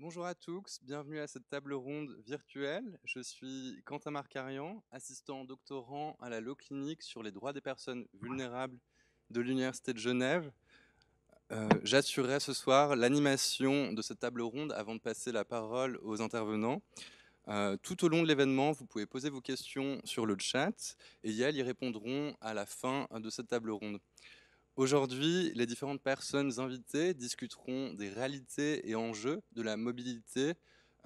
Bonjour à tous, bienvenue à cette table ronde virtuelle. Je suis Quentin Marcarian, assistant doctorant à la Law Clinique sur les droits des personnes vulnérables de l'Université de Genève. J'assurerai ce soir l'animation de cette table ronde avant de passer la parole aux intervenants. Tout au long de l'événement, vous pouvez poser vos questions sur le chat et elles y répondront à la fin de cette table ronde. Aujourd'hui, les différentes personnes invitées discuteront des réalités et enjeux de la mobilité,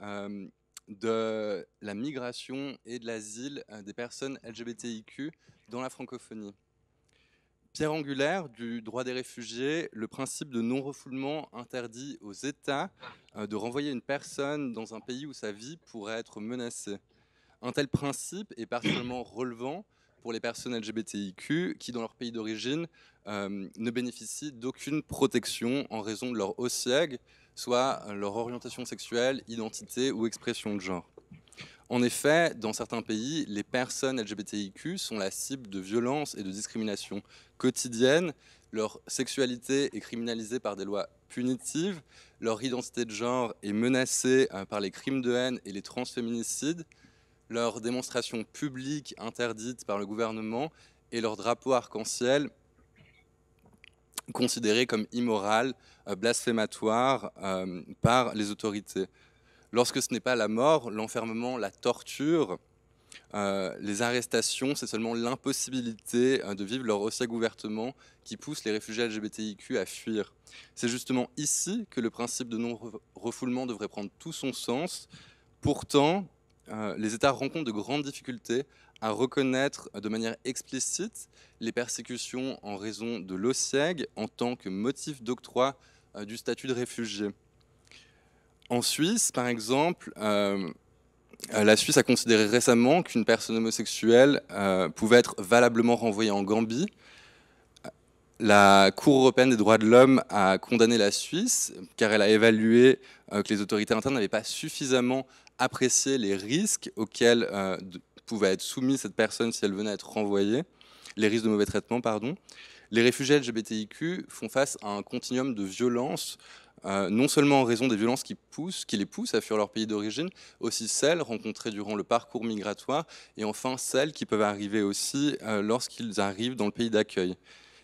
euh, de la migration et de l'asile des personnes LGBTIQ dans la francophonie. Pierre angulaire du droit des réfugiés, le principe de non-refoulement interdit aux États de renvoyer une personne dans un pays où sa vie pourrait être menacée. Un tel principe est particulièrement relevant pour les personnes LGBTIQ qui, dans leur pays d'origine, ne bénéficient d'aucune protection en raison de leur OSIEG, soit leur orientation sexuelle, identité ou expression de genre. En effet, dans certains pays, les personnes LGBTIQ sont la cible de violences et de discriminations quotidiennes. Leur sexualité est criminalisée par des lois punitives. Leur identité de genre est menacée par les crimes de haine et les transféminicides. Leurs démonstrations publiques interdites par le gouvernement et leur drapeau arc-en-ciel considéré comme immoral, blasphématoire par les autorités. Lorsque ce n'est pas la mort, l'enfermement, la torture, les arrestations, c'est seulement l'impossibilité de vivre leur OSIEG ouvertement qui pousse les réfugiés LGBTIQ à fuir. C'est justement ici que le principe de non-refoulement devrait prendre tout son sens. Pourtant, les États rencontrent de grandes difficultés à reconnaître de manière explicite les persécutions en raison de l'OSIEG en tant que motif d'octroi du statut de réfugié. En Suisse, par exemple, la Suisse a considéré récemment qu'une personne homosexuelle pouvait être valablement renvoyée en Gambie. La Cour européenne des droits de l'homme a condamné la Suisse car elle a évalué que les autorités internes n'avaient pas suffisamment apprécié les risques auxquels pouvait être soumise cette personne si elle venait à être renvoyée, les risques de mauvais traitement, pardon. Les réfugiés LGBTIQ font face à un continuum de violences, non seulement en raison des violences qui les poussent à fuir leur pays d'origine, aussi celles rencontrées durant le parcours migratoire, et enfin celles qui peuvent arriver aussi lorsqu'ils arrivent dans le pays d'accueil.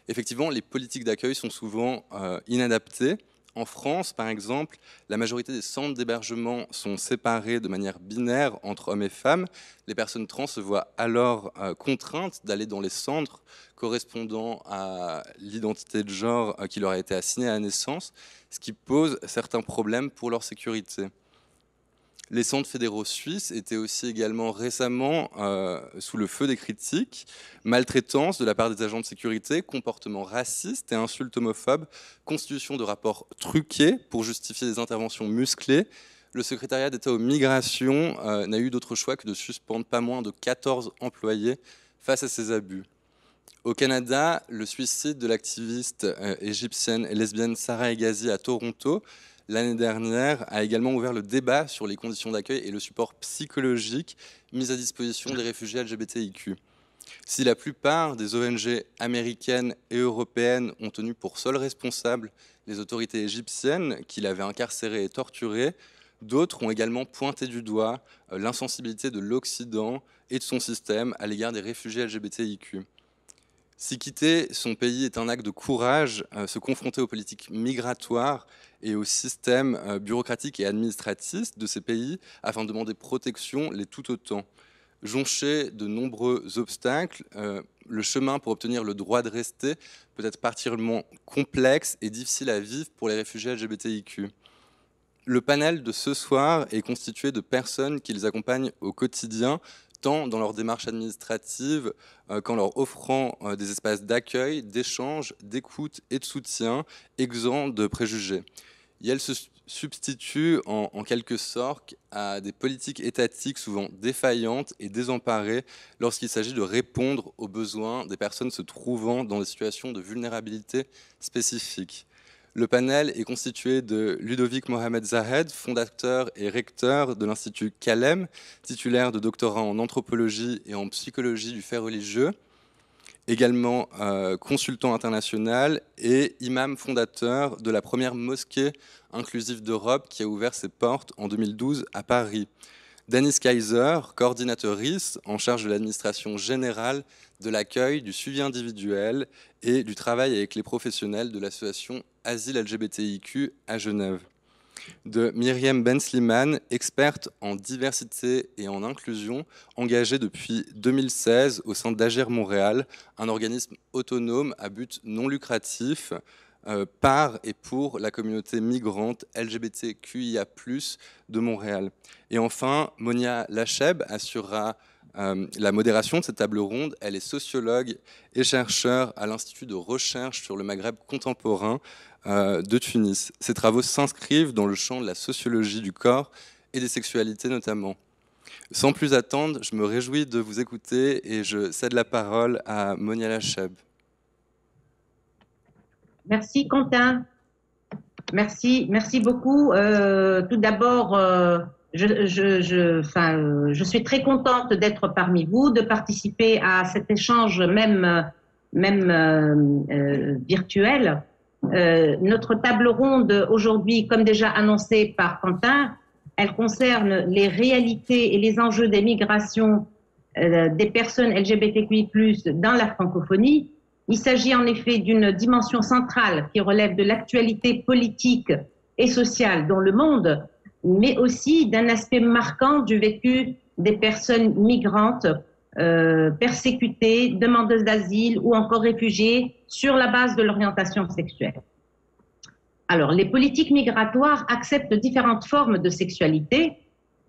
Effectivement, les politiques d'accueil sont souvent inadaptées. En France, par exemple, la majorité des centres d'hébergement sont séparés de manière binaire entre hommes et femmes. Les personnes trans se voient alors contraintes d'aller dans les centres correspondant à l'identité de genre qui leur a été assignée à la naissance, ce qui pose certains problèmes pour leur sécurité. Les centres fédéraux suisses étaient aussi également récemment sous le feu des critiques, maltraitance de la part des agents de sécurité, comportements racistes et insultes homophobes, constitution de rapports truqués pour justifier des interventions musclées. Le secrétariat d'État aux migrations n'a eu d'autre choix que de suspendre pas moins de 14 employés face à ces abus. Au Canada, le suicide de l'activiste égyptienne et lesbienne Sarah Egazi à Toronto l'année dernière a également ouvert le débat sur les conditions d'accueil et le support psychologique mis à disposition des réfugiés LGBTIQ. Si la plupart des ONG américaines et européennes ont tenu pour seuls responsables les autorités égyptiennes qui l'avaient incarcéré et torturé, d'autres ont également pointé du doigt l'insensibilité de l'Occident et de son système à l'égard des réfugiés LGBTIQ. Si quitter son pays est un acte de courage, se confronter aux politiques migratoires et au système bureaucratique et administratif de ces pays afin de demander protection l'est tout autant. Jonché de nombreux obstacles, le chemin pour obtenir le droit de rester peut être particulièrement complexe et difficile à vivre pour les réfugiés LGBTIQ. Le panel de ce soir est constitué de personnes qui les accompagnent au quotidien, tant dans leur démarche administrative qu'en leur offrant des espaces d'accueil, d'échange, d'écoute et de soutien exempts de préjugés. Et elles se substituent en quelque sorte à des politiques étatiques souvent défaillantes et désemparées lorsqu'il s'agit de répondre aux besoins des personnes se trouvant dans des situations de vulnérabilité spécifiques. Le panel est constitué de Ludovic Mohamed Zahed, fondateur et recteur de l'Institut Calem, titulaire de doctorat en anthropologie et en psychologie du fait religieux, également consultant international et imam fondateur de la première mosquée inclusive d'Europe qui a ouvert ses portes en 2012 à Paris. Denise Kaiser, coordinatrice en charge de l'administration générale, de l'accueil, du suivi individuel et du travail avec les professionnels de l'association Asile LGBTIQ à Genève. De Myriam Ben Slimane, experte en diversité et en inclusion, engagée depuis 2016 au sein d'Agir Montréal, un organisme autonome à but non lucratif par et pour la communauté migrante LGBTQIA+, de Montréal. Et enfin, Monia Lacheb assurera la modération de cette table ronde. Elle est sociologue et chercheur à l'Institut de recherche sur le Maghreb contemporain de Tunis. Ses travaux s'inscrivent dans le champ de la sociologie du corps et des sexualités notamment. Sans plus attendre, je me réjouis de vous écouter et je cède la parole à Monia Lacheb. Merci Quentin, merci beaucoup. Tout d'abord, je suis très contente d'être parmi vous, de participer à cet échange même virtuel. Notre table ronde aujourd'hui, comme déjà annoncé par Quentin, elle concerne les réalités et les enjeux des migrations des personnes LGBTQI+, dans la francophonie. Il s'agit en effet d'une dimension centrale qui relève de l'actualité politique et sociale dans le monde, mais aussi d'un aspect marquant du vécu des personnes migrantes, persécutées, demandeuses d'asile ou encore réfugiées sur la base de l'orientation sexuelle. Alors, les politiques migratoires acceptent différentes formes de sexualité,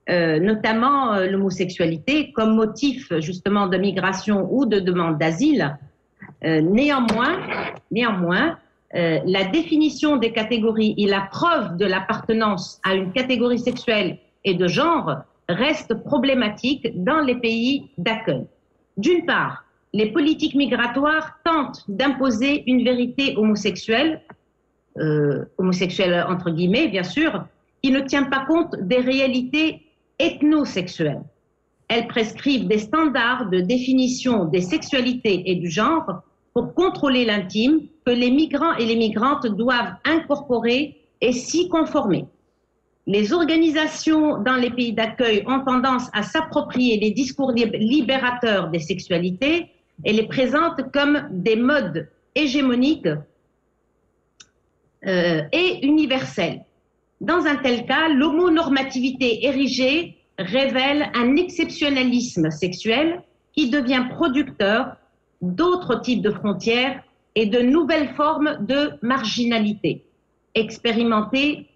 notamment l'homosexualité comme motif justement de migration ou de demande d'asile. Néanmoins, la définition des catégories et la preuve de l'appartenance à une catégorie sexuelle et de genre reste problématique dans les pays d'accueil. D'une part, les politiques migratoires tentent d'imposer une vérité homosexuelle entre guillemets bien sûr, qui ne tient pas compte des réalités ethnosexuelles. Elles prescrivent des standards de définition des sexualités et du genre pour contrôler l'intime que les migrants et les migrantes doivent incorporer et s'y conformer. Les organisations dans les pays d'accueil ont tendance à s'approprier les discours libérateurs des sexualités et les présentent comme des modes hégémoniques et universels. Dans un tel cas, l'homonormativité érigée révèle un exceptionnalisme sexuel qui devient producteur d'autres types de frontières et de nouvelles formes de marginalité expérimentées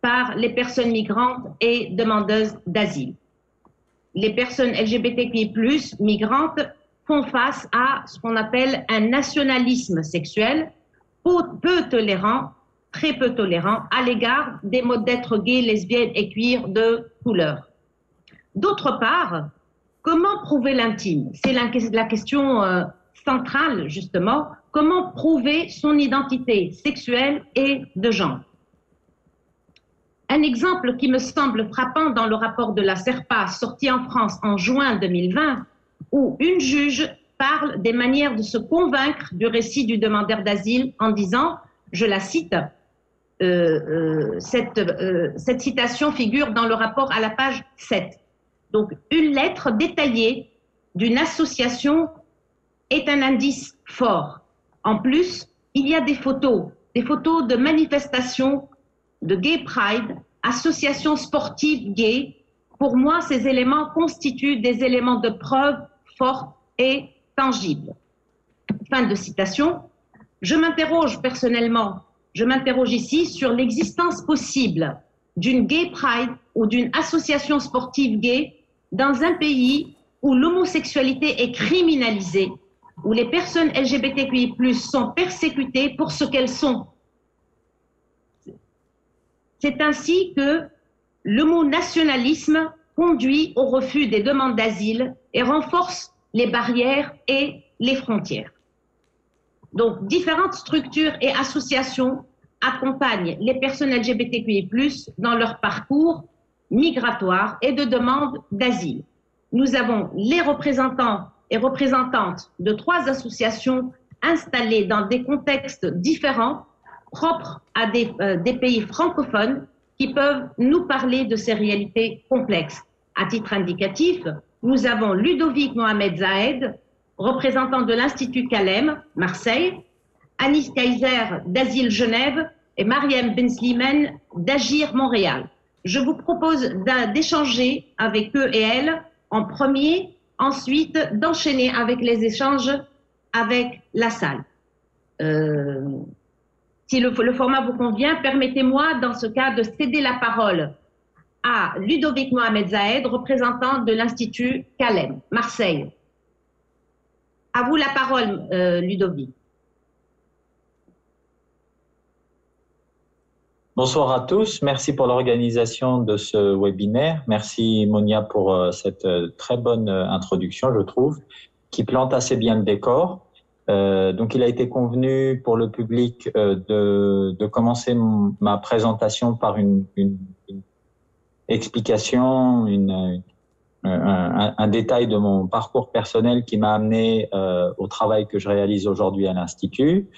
par les personnes migrantes et demandeuses d'asile. Les personnes LGBTQI+, migrantes, font face à ce qu'on appelle un nationalisme sexuel peu tolérant, très peu tolérant à l'égard des modes d'être gays, lesbiennes et queer de couleur. D'autre part, comment prouver l'intime? C'est la question centrale, justement. Comment prouver son identité sexuelle et de genre? Un exemple qui me semble frappant dans le rapport de la SERPA sorti en France en juin 2020, où une juge parle des manières de se convaincre du récit du demandeur d'asile en disant, je la cite, cette citation figure dans le rapport à la page 7. Donc, une lettre détaillée d'une association est un indice fort. En plus, il y a des photos de manifestations de Gay Pride, associations sportives gays. Pour moi, ces éléments constituent des éléments de preuve forts et tangibles. Fin de citation. Je m'interroge ici sur l'existence possible d'une Gay Pride ou d'une association sportive gay dans un pays où l'homosexualité est criminalisée, où les personnes LGBTQI+ sont persécutées pour ce qu'elles sont. C'est ainsi que l'homonationalisme conduit au refus des demandes d'asile et renforce les barrières et les frontières. Donc, différentes structures et associations accompagnent les personnes LGBTQI+, dans leur parcours migratoire et de demande d'asile. Nous avons les représentants et représentante de 3 associations installées dans des contextes différents, propres à des pays francophones qui peuvent nous parler de ces réalités complexes. À titre indicatif, nous avons Ludovic Mohamed Zahed, représentant de l'Institut Calem, Marseille, Anis Kaiser d'Asile Genève et Mariam Ben Slimane d'Agir Montréal. Je vous propose d'échanger avec eux et elles en premier, ensuite d'enchaîner avec les échanges avec la salle. Si le format vous convient, permettez-moi dans ce cas de céder la parole à Ludovic Mohamed Zahed, représentant de l'Institut Calem, Marseille. À vous la parole, Ludovic. Bonsoir à tous, merci pour l'organisation de ce webinaire. Merci Monia pour cette très bonne introduction, je trouve, qui plante assez bien le décor. Donc il a été convenu pour le public de commencer ma présentation par une explication, un détail de mon parcours personnel qui m'a amené au travail que je réalise aujourd'hui à l'Institut.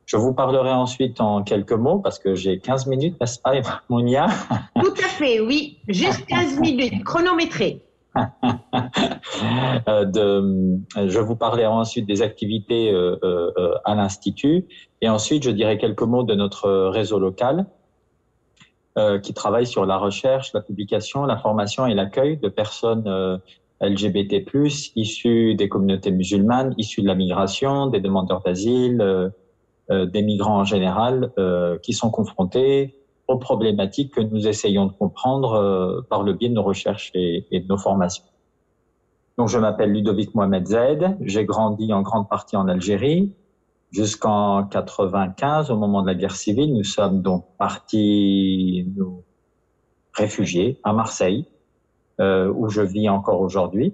Je vous parlerai ensuite en quelques mots, parce que j'ai 15 minutes, n'est-ce pas, Monia? Tout à fait, oui. Juste 15 minutes, chronométré. Je vous parlerai ensuite des activités à l'Institut. Et ensuite, je dirai quelques mots de notre réseau local qui travaille sur la recherche, la publication, la formation et l'accueil de personnes LGBT+, issues des communautés musulmanes, issues de la migration, des demandeurs d'asile, des migrants en général, qui sont confrontés aux problématiques que nous essayons de comprendre par le biais de nos recherches et de nos formations. Donc, je m'appelle Ludovic Mohamed Zahed, j'ai grandi en grande partie en Algérie. Jusqu'en 95, au moment de la guerre civile, nous sommes donc partis nous réfugiés à Marseille, où je vis encore aujourd'hui,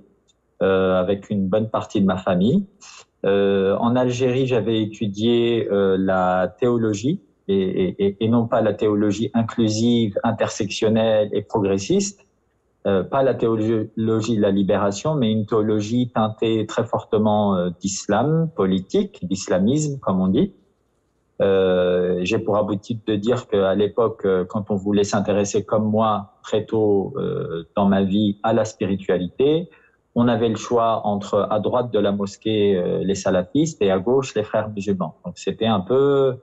avec une bonne partie de ma famille. En Algérie, j'avais étudié la théologie, et non pas la théologie inclusive, intersectionnelle et progressiste, pas la théologie de la libération, mais une théologie teintée très fortement d'islam politique, d'islamisme, comme on dit. J'ai pour habitude de dire qu'à l'époque, quand on voulait s'intéresser comme moi très tôt dans ma vie à la spiritualité, on avait le choix entre à droite de la mosquée les salafistes et à gauche les frères musulmans. Donc c'était un peu,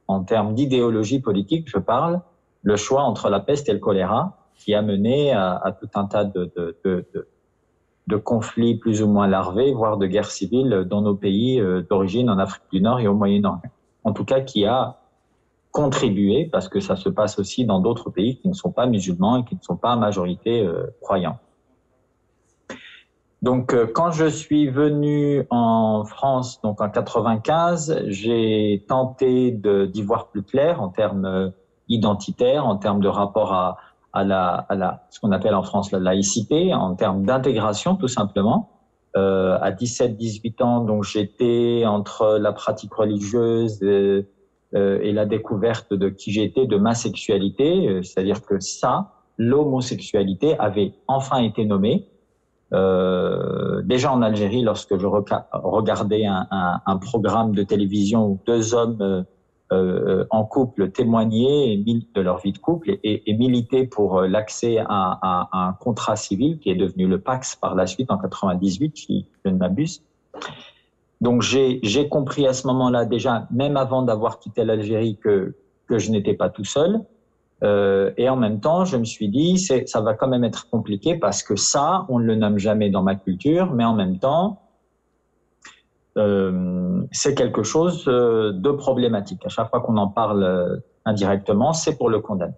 en termes d'idéologie politique, je parle, le choix entre la peste et le choléra, qui a mené à tout un tas de conflits plus ou moins larvés, voire de guerres civiles dans nos pays d'origine en Afrique du Nord et au Moyen-Orient. En tout cas, qui a contribué, parce que ça se passe aussi dans d'autres pays qui ne sont pas musulmans et qui ne sont pas à majorité croyants. Donc, quand je suis venu en France, donc en 95, j'ai tenté d'y voir plus clair en termes identitaires, en termes de rapport à ce qu'on appelle en France la laïcité, en termes d'intégration tout simplement. À 17-18 ans, donc j'étais entre la pratique religieuse et la découverte de qui j'étais, de ma sexualité, c'est-à-dire que l'homosexualité avait enfin été nommée. Déjà en Algérie, lorsque je regardais un programme de télévision où 2 hommes en couple témoignaient de leur vie de couple et militaient pour l'accès à un contrat civil qui est devenu le Pacs par la suite en 98, si je ne m'abuse. Donc j'ai compris à ce moment-là déjà, même avant d'avoir quitté l'Algérie, que je n'étais pas tout seul. Et en même temps, je me suis dit, ça va quand même être compliqué parce que ça, on ne le nomme jamais dans ma culture, mais en même temps, c'est quelque chose de problématique. À chaque fois qu'on en parle indirectement, c'est pour le condamner.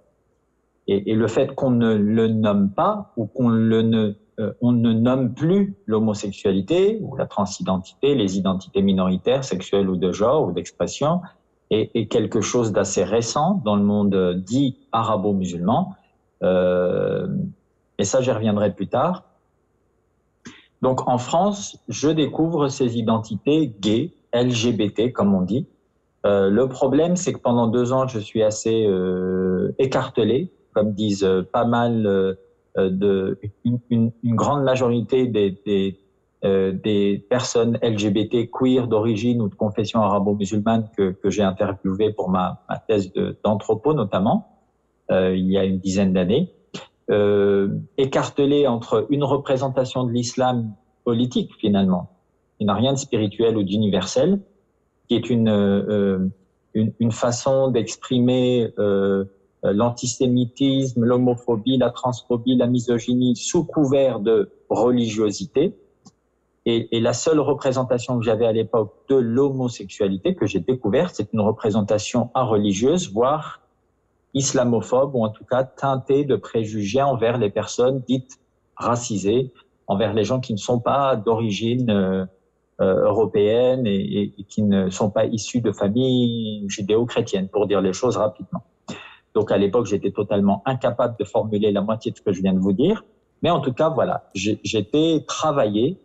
Et le fait qu'on ne le nomme pas ou on ne nomme plus l'homosexualité ou la transidentité, les identités minoritaires, sexuelles ou de genre ou d'expression, est quelque chose d'assez récent dans le monde dit arabo-musulman. Et ça, j'y reviendrai plus tard. Donc, en France, je découvre ces identités gays, LGBT, comme on dit. Le problème, c'est que pendant 2 ans, je suis assez écartelé, comme disent pas mal une grande majorité des personnes LGBT queer d'origine ou de confession arabo-musulmane que j'ai interviewé pour ma thèse d'anthropo notamment, il y a une dizaine d'années, écartelé entre une représentation de l'islam politique finalement, qui n'a rien de spirituel ou d'universel, qui est une façon d'exprimer l'antisémitisme, l'homophobie, la transphobie, la misogynie sous couvert de religiosité. Et la seule représentation que j'avais à l'époque de l'homosexualité que j'ai découverte, c'est une représentation religieuse, voire islamophobe, ou en tout cas teintée de préjugés envers les personnes dites racisées, envers les gens qui ne sont pas d'origine européenne et qui ne sont pas issus de familles judéo-chrétiennes, pour dire les choses rapidement. Donc à l'époque, j'étais totalement incapable de formuler la moitié de ce que je viens de vous dire. Mais en tout cas, voilà, j'étais travaillé,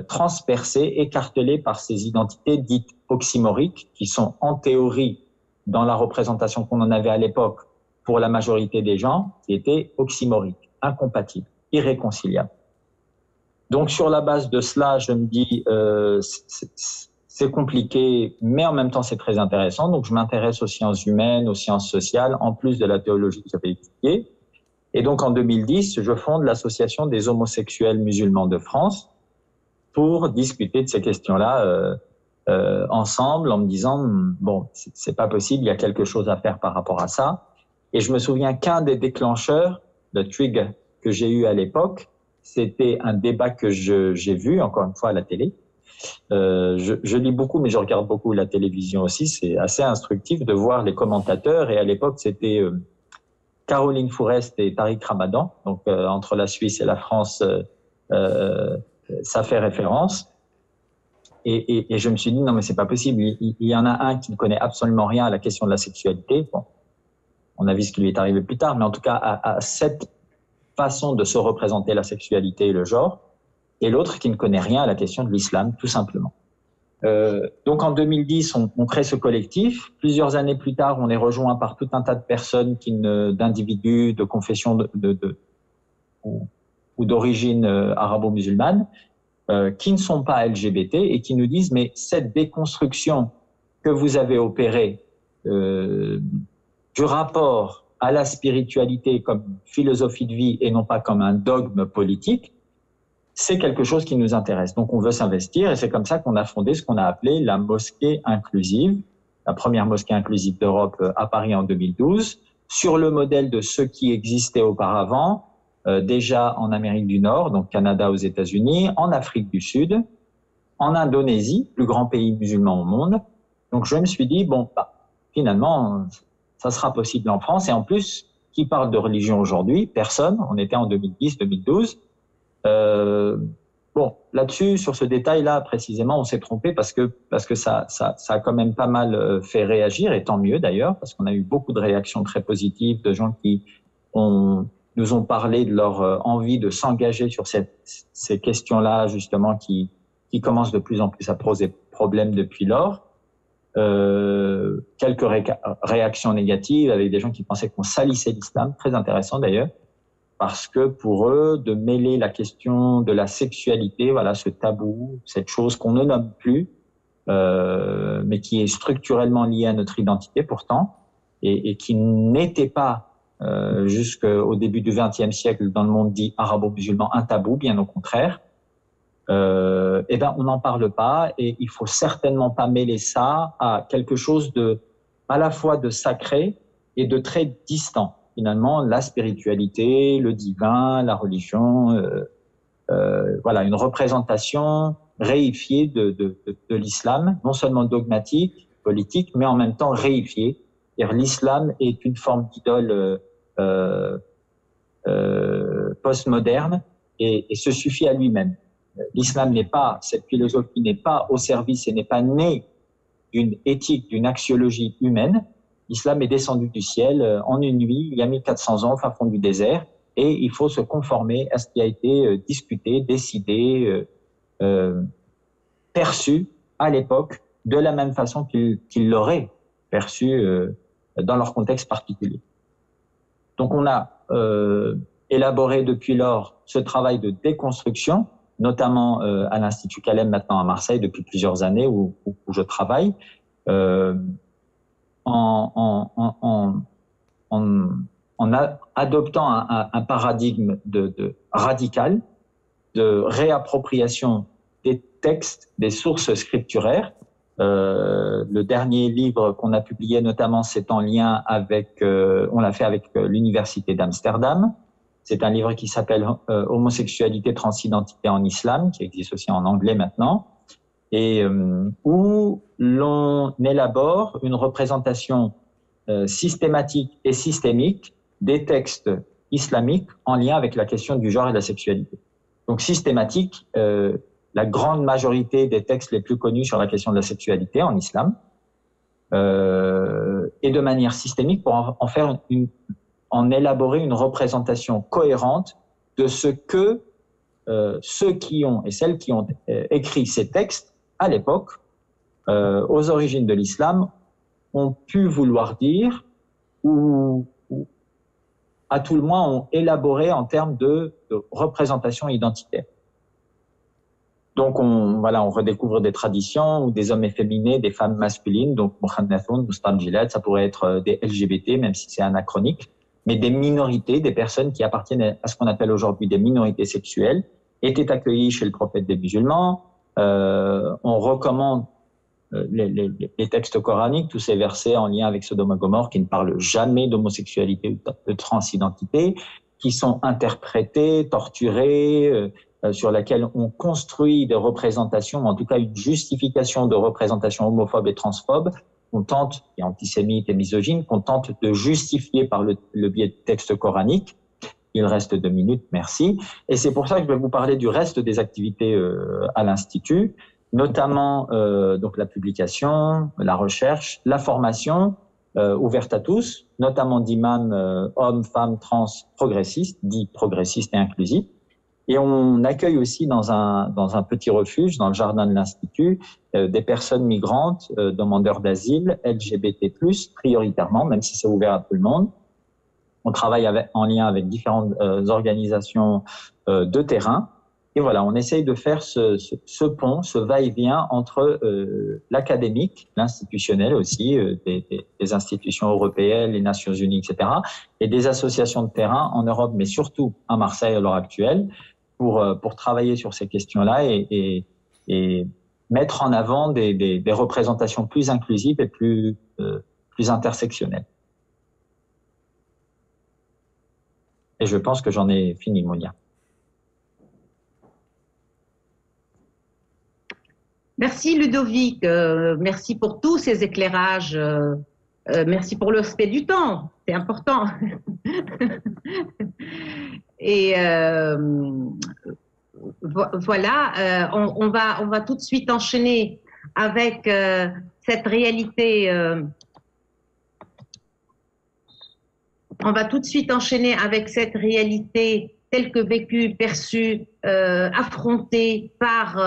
transpercé, écartelé par ces identités dites oxymoriques, qui sont en théorie, dans la représentation qu'on en avait à l'époque, pour la majorité des gens, qui étaient oxymoriques, incompatibles, irréconciliables. Donc sur la base de cela, je me dis, c'est compliqué, mais en même temps c'est très intéressant. Donc je m'intéresse aux sciences humaines, aux sciences sociales, en plus de la théologie que j'avais étudiée. Et donc en 2010, je fonde l'Association des homosexuels musulmans de France pour discuter de ces questions-là ensemble, en me disant bon, c'est pas possible, il y a quelque chose à faire par rapport à ça. Et je me souviens qu'un des déclencheurs, le trigger que j'ai eu à l'époque, c'était un débat que j'ai vu encore une fois à la télé. Je lis beaucoup, mais je regarde beaucoup la télévision aussi. C'est assez instructif de voir les commentateurs. Et à l'époque, c'était Caroline Fourest et Tariq Ramadan. Donc entre la Suisse et la France, ça fait référence. Et je me suis dit non, mais c'est pas possible. Il y en a un qui ne connaît absolument rien à la question de la sexualité. Bon, on a vu ce qui lui est arrivé plus tard, mais en tout cas à cette façon de se représenter la sexualité et le genre, et l'autre qui ne connaît rien à la question de l'islam, tout simplement. Donc en 2010, on crée ce collectif. Plusieurs années plus tard, on est rejoint par tout un tas de personnes, d'individus, de confession ou d'origine arabo-musulmane, qui ne sont pas LGBT et qui nous disent mais cette déconstruction que vous avez opérée du rapport à la spiritualité comme philosophie de vie et non pas comme un dogme politique, c'est quelque chose qui nous intéresse. Donc on veut s'investir et c'est comme ça qu'on a fondé ce qu'on a appelé la mosquée inclusive, la première mosquée inclusive d'Europe à Paris en 2012, sur le modèle de ce qui existait auparavant, déjà en Amérique du Nord, donc Canada aux États-Unis, en Afrique du Sud, en Indonésie, plus grand pays musulman au monde. Donc je me suis dit, bon, finalement, ça sera possible en France. Et en plus, qui parle de religion aujourd'hui? Personne. On était en 2010-2012. Bon, là-dessus, sur ce détail-là, précisément, on s'est trompé parce que ça a quand même pas mal fait réagir, et tant mieux d'ailleurs, parce qu'on a eu beaucoup de réactions très positives de gens qui nous ont parlé de leur envie de s'engager sur ces questions-là, justement, qui commencent de plus en plus à poser problème depuis lors. Quelques réactions négatives avec des gens qui pensaient qu'on salissait l'islam, très intéressant d'ailleurs, parce que pour eux, de mêler la question de la sexualité, voilà, ce tabou, cette chose qu'on ne nomme plus, mais qui est structurellement liée à notre identité pourtant, et qui n'était pas jusqu'au début du XXe siècle dans le monde dit arabo-musulman un tabou, bien au contraire. Eh ben, on n'en parle pas et il faut certainement pas mêler ça à quelque chose à la fois de sacré et de très distant. Finalement, la spiritualité, le divin, la religion, voilà, une représentation réifiée de l'islam, non seulement dogmatique, politique, mais en même temps réifiée. L'islam est une forme d'idole postmoderne et se suffit à lui-même. L'islam cette philosophie n'est pas au service et n'est pas née d'une éthique, d'une axiologie humaine. L'islam est descendu du ciel en une nuit, il y a 1400 ans, au fin fond du désert, et il faut se conformer à ce qui a été discuté, décidé, perçu à l'époque, de la même façon qu'ils l'auraient perçu dans leur contexte particulier. Donc on a élaboré depuis lors ce travail de déconstruction notamment à l'Institut Calem, maintenant à Marseille, depuis plusieurs années, où je travaille, en adoptant un paradigme radical de réappropriation des textes, des sources scripturaires. Le dernier livre qu'on a publié, notamment, c'est en lien avec, on l'a fait avec l'Université d'Amsterdam. C'est un livre qui s'appelle Homosexualité, transidentité en islam, qui existe aussi en anglais maintenant, et où l'on élabore une représentation systématique et systémique des textes islamiques en lien avec la question du genre et de la sexualité. Donc systématique, la grande majorité des textes les plus connus sur la question de la sexualité en islam, et de manière systémique pour en élaborer une représentation cohérente de ce que ceux qui ont et celles qui ont écrit ces textes à l'époque, aux origines de l'islam, ont pu vouloir dire ou à tout le moins ont élaboré en termes de représentation identitaire. Donc on redécouvre des traditions où des hommes efféminés, des femmes masculines, donc Mukhannathun, Mustarjilat, ça pourrait être des LGBT, même si c'est anachronique, mais des minorités, des personnes qui appartiennent à ce qu'on appelle aujourd'hui des minorités sexuelles, étaient accueillies chez le prophète des musulmans. On recommande les textes coraniques, tous ces versets en lien avec Sodome et Gomorrhe qui ne parlent jamais d'homosexualité ou de transidentité, qui sont interprétés, torturés, sur laquelle on construit des représentations, en tout cas une justification de représentation homophobe et transphobe, et antisémite et misogyne, qu'on tente de justifier par le biais de textes coraniques. Il reste 2 minutes, merci. Et c'est pour ça que je vais vous parler du reste des activités à l'Institut, notamment donc la publication, la recherche, la formation ouverte à tous, notamment d'imams hommes, femmes, trans, progressistes, dits progressistes et inclusifs. Et on accueille aussi dans un petit refuge, dans le jardin de l'Institut, des personnes migrantes, demandeurs d'asile, LGBT+, prioritairement, même si c'est ouvert à tout le monde. On travaille en lien avec différentes organisations de terrain. Et voilà, on essaye de faire ce pont, ce va-et-vient entre l'académique, l'institutionnel aussi, des institutions européennes, les Nations Unies, etc., et des associations de terrain en Europe, mais surtout à Marseille à l'heure actuelle, pour travailler sur ces questions-là et mettre en avant des représentations plus inclusives et plus intersectionnelles. Et je pense que j'en ai fini, Monia. Merci Ludovic, merci pour tous ces éclairages, merci pour le respect du temps, c'est important. Et voilà, on va tout de suite enchaîner avec cette réalité. On va tout de suite enchaîner avec cette réalité telle que vécue, perçue, affrontée par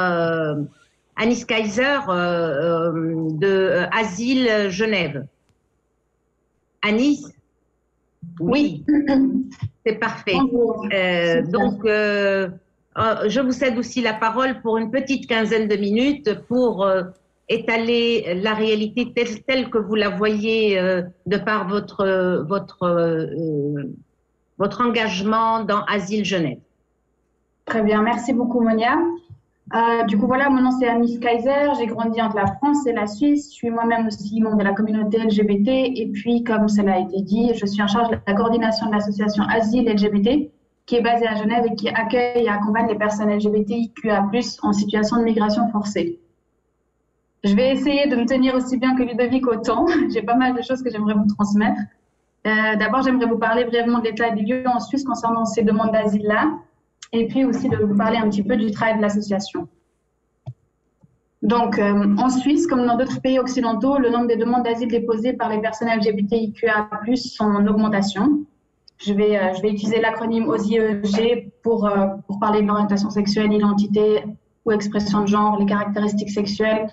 Anis Kaiser de Asile Genève. Anis? Oui, c'est parfait. Donc, je vous cède aussi la parole pour une petite quinzaine de minutes pour étaler la réalité telle que vous la voyez de par votre engagement dans Asile Genève. Très bien, merci beaucoup Monia. Du coup, voilà, mon nom c'est Anis Kaiser, j'ai grandi entre la France et la Suisse, je suis moi-même aussi membre de la communauté LGBT et puis, comme cela a été dit, je suis en charge de la coordination de l'association Asile LGBT qui est basée à Genève et qui accueille et accompagne les personnes LGBTIQA+, en situation de migration forcée. Je vais essayer de me tenir aussi bien que Ludovic au temps, j'ai pas mal de choses que j'aimerais vous transmettre. D'abord, j'aimerais vous parler brièvement de l'état des lieux en Suisse concernant ces demandes d'asile-là. Et puis aussi de vous parler un petit peu du travail de l'association. Donc, en Suisse, comme dans d'autres pays occidentaux, le nombre des demandes d'asile déposées par les personnes LGBTIQA+, sont en augmentation. Je vais utiliser l'acronyme OSIEG pour parler de l'orientation sexuelle, identité ou expression de genre, les caractéristiques sexuelles,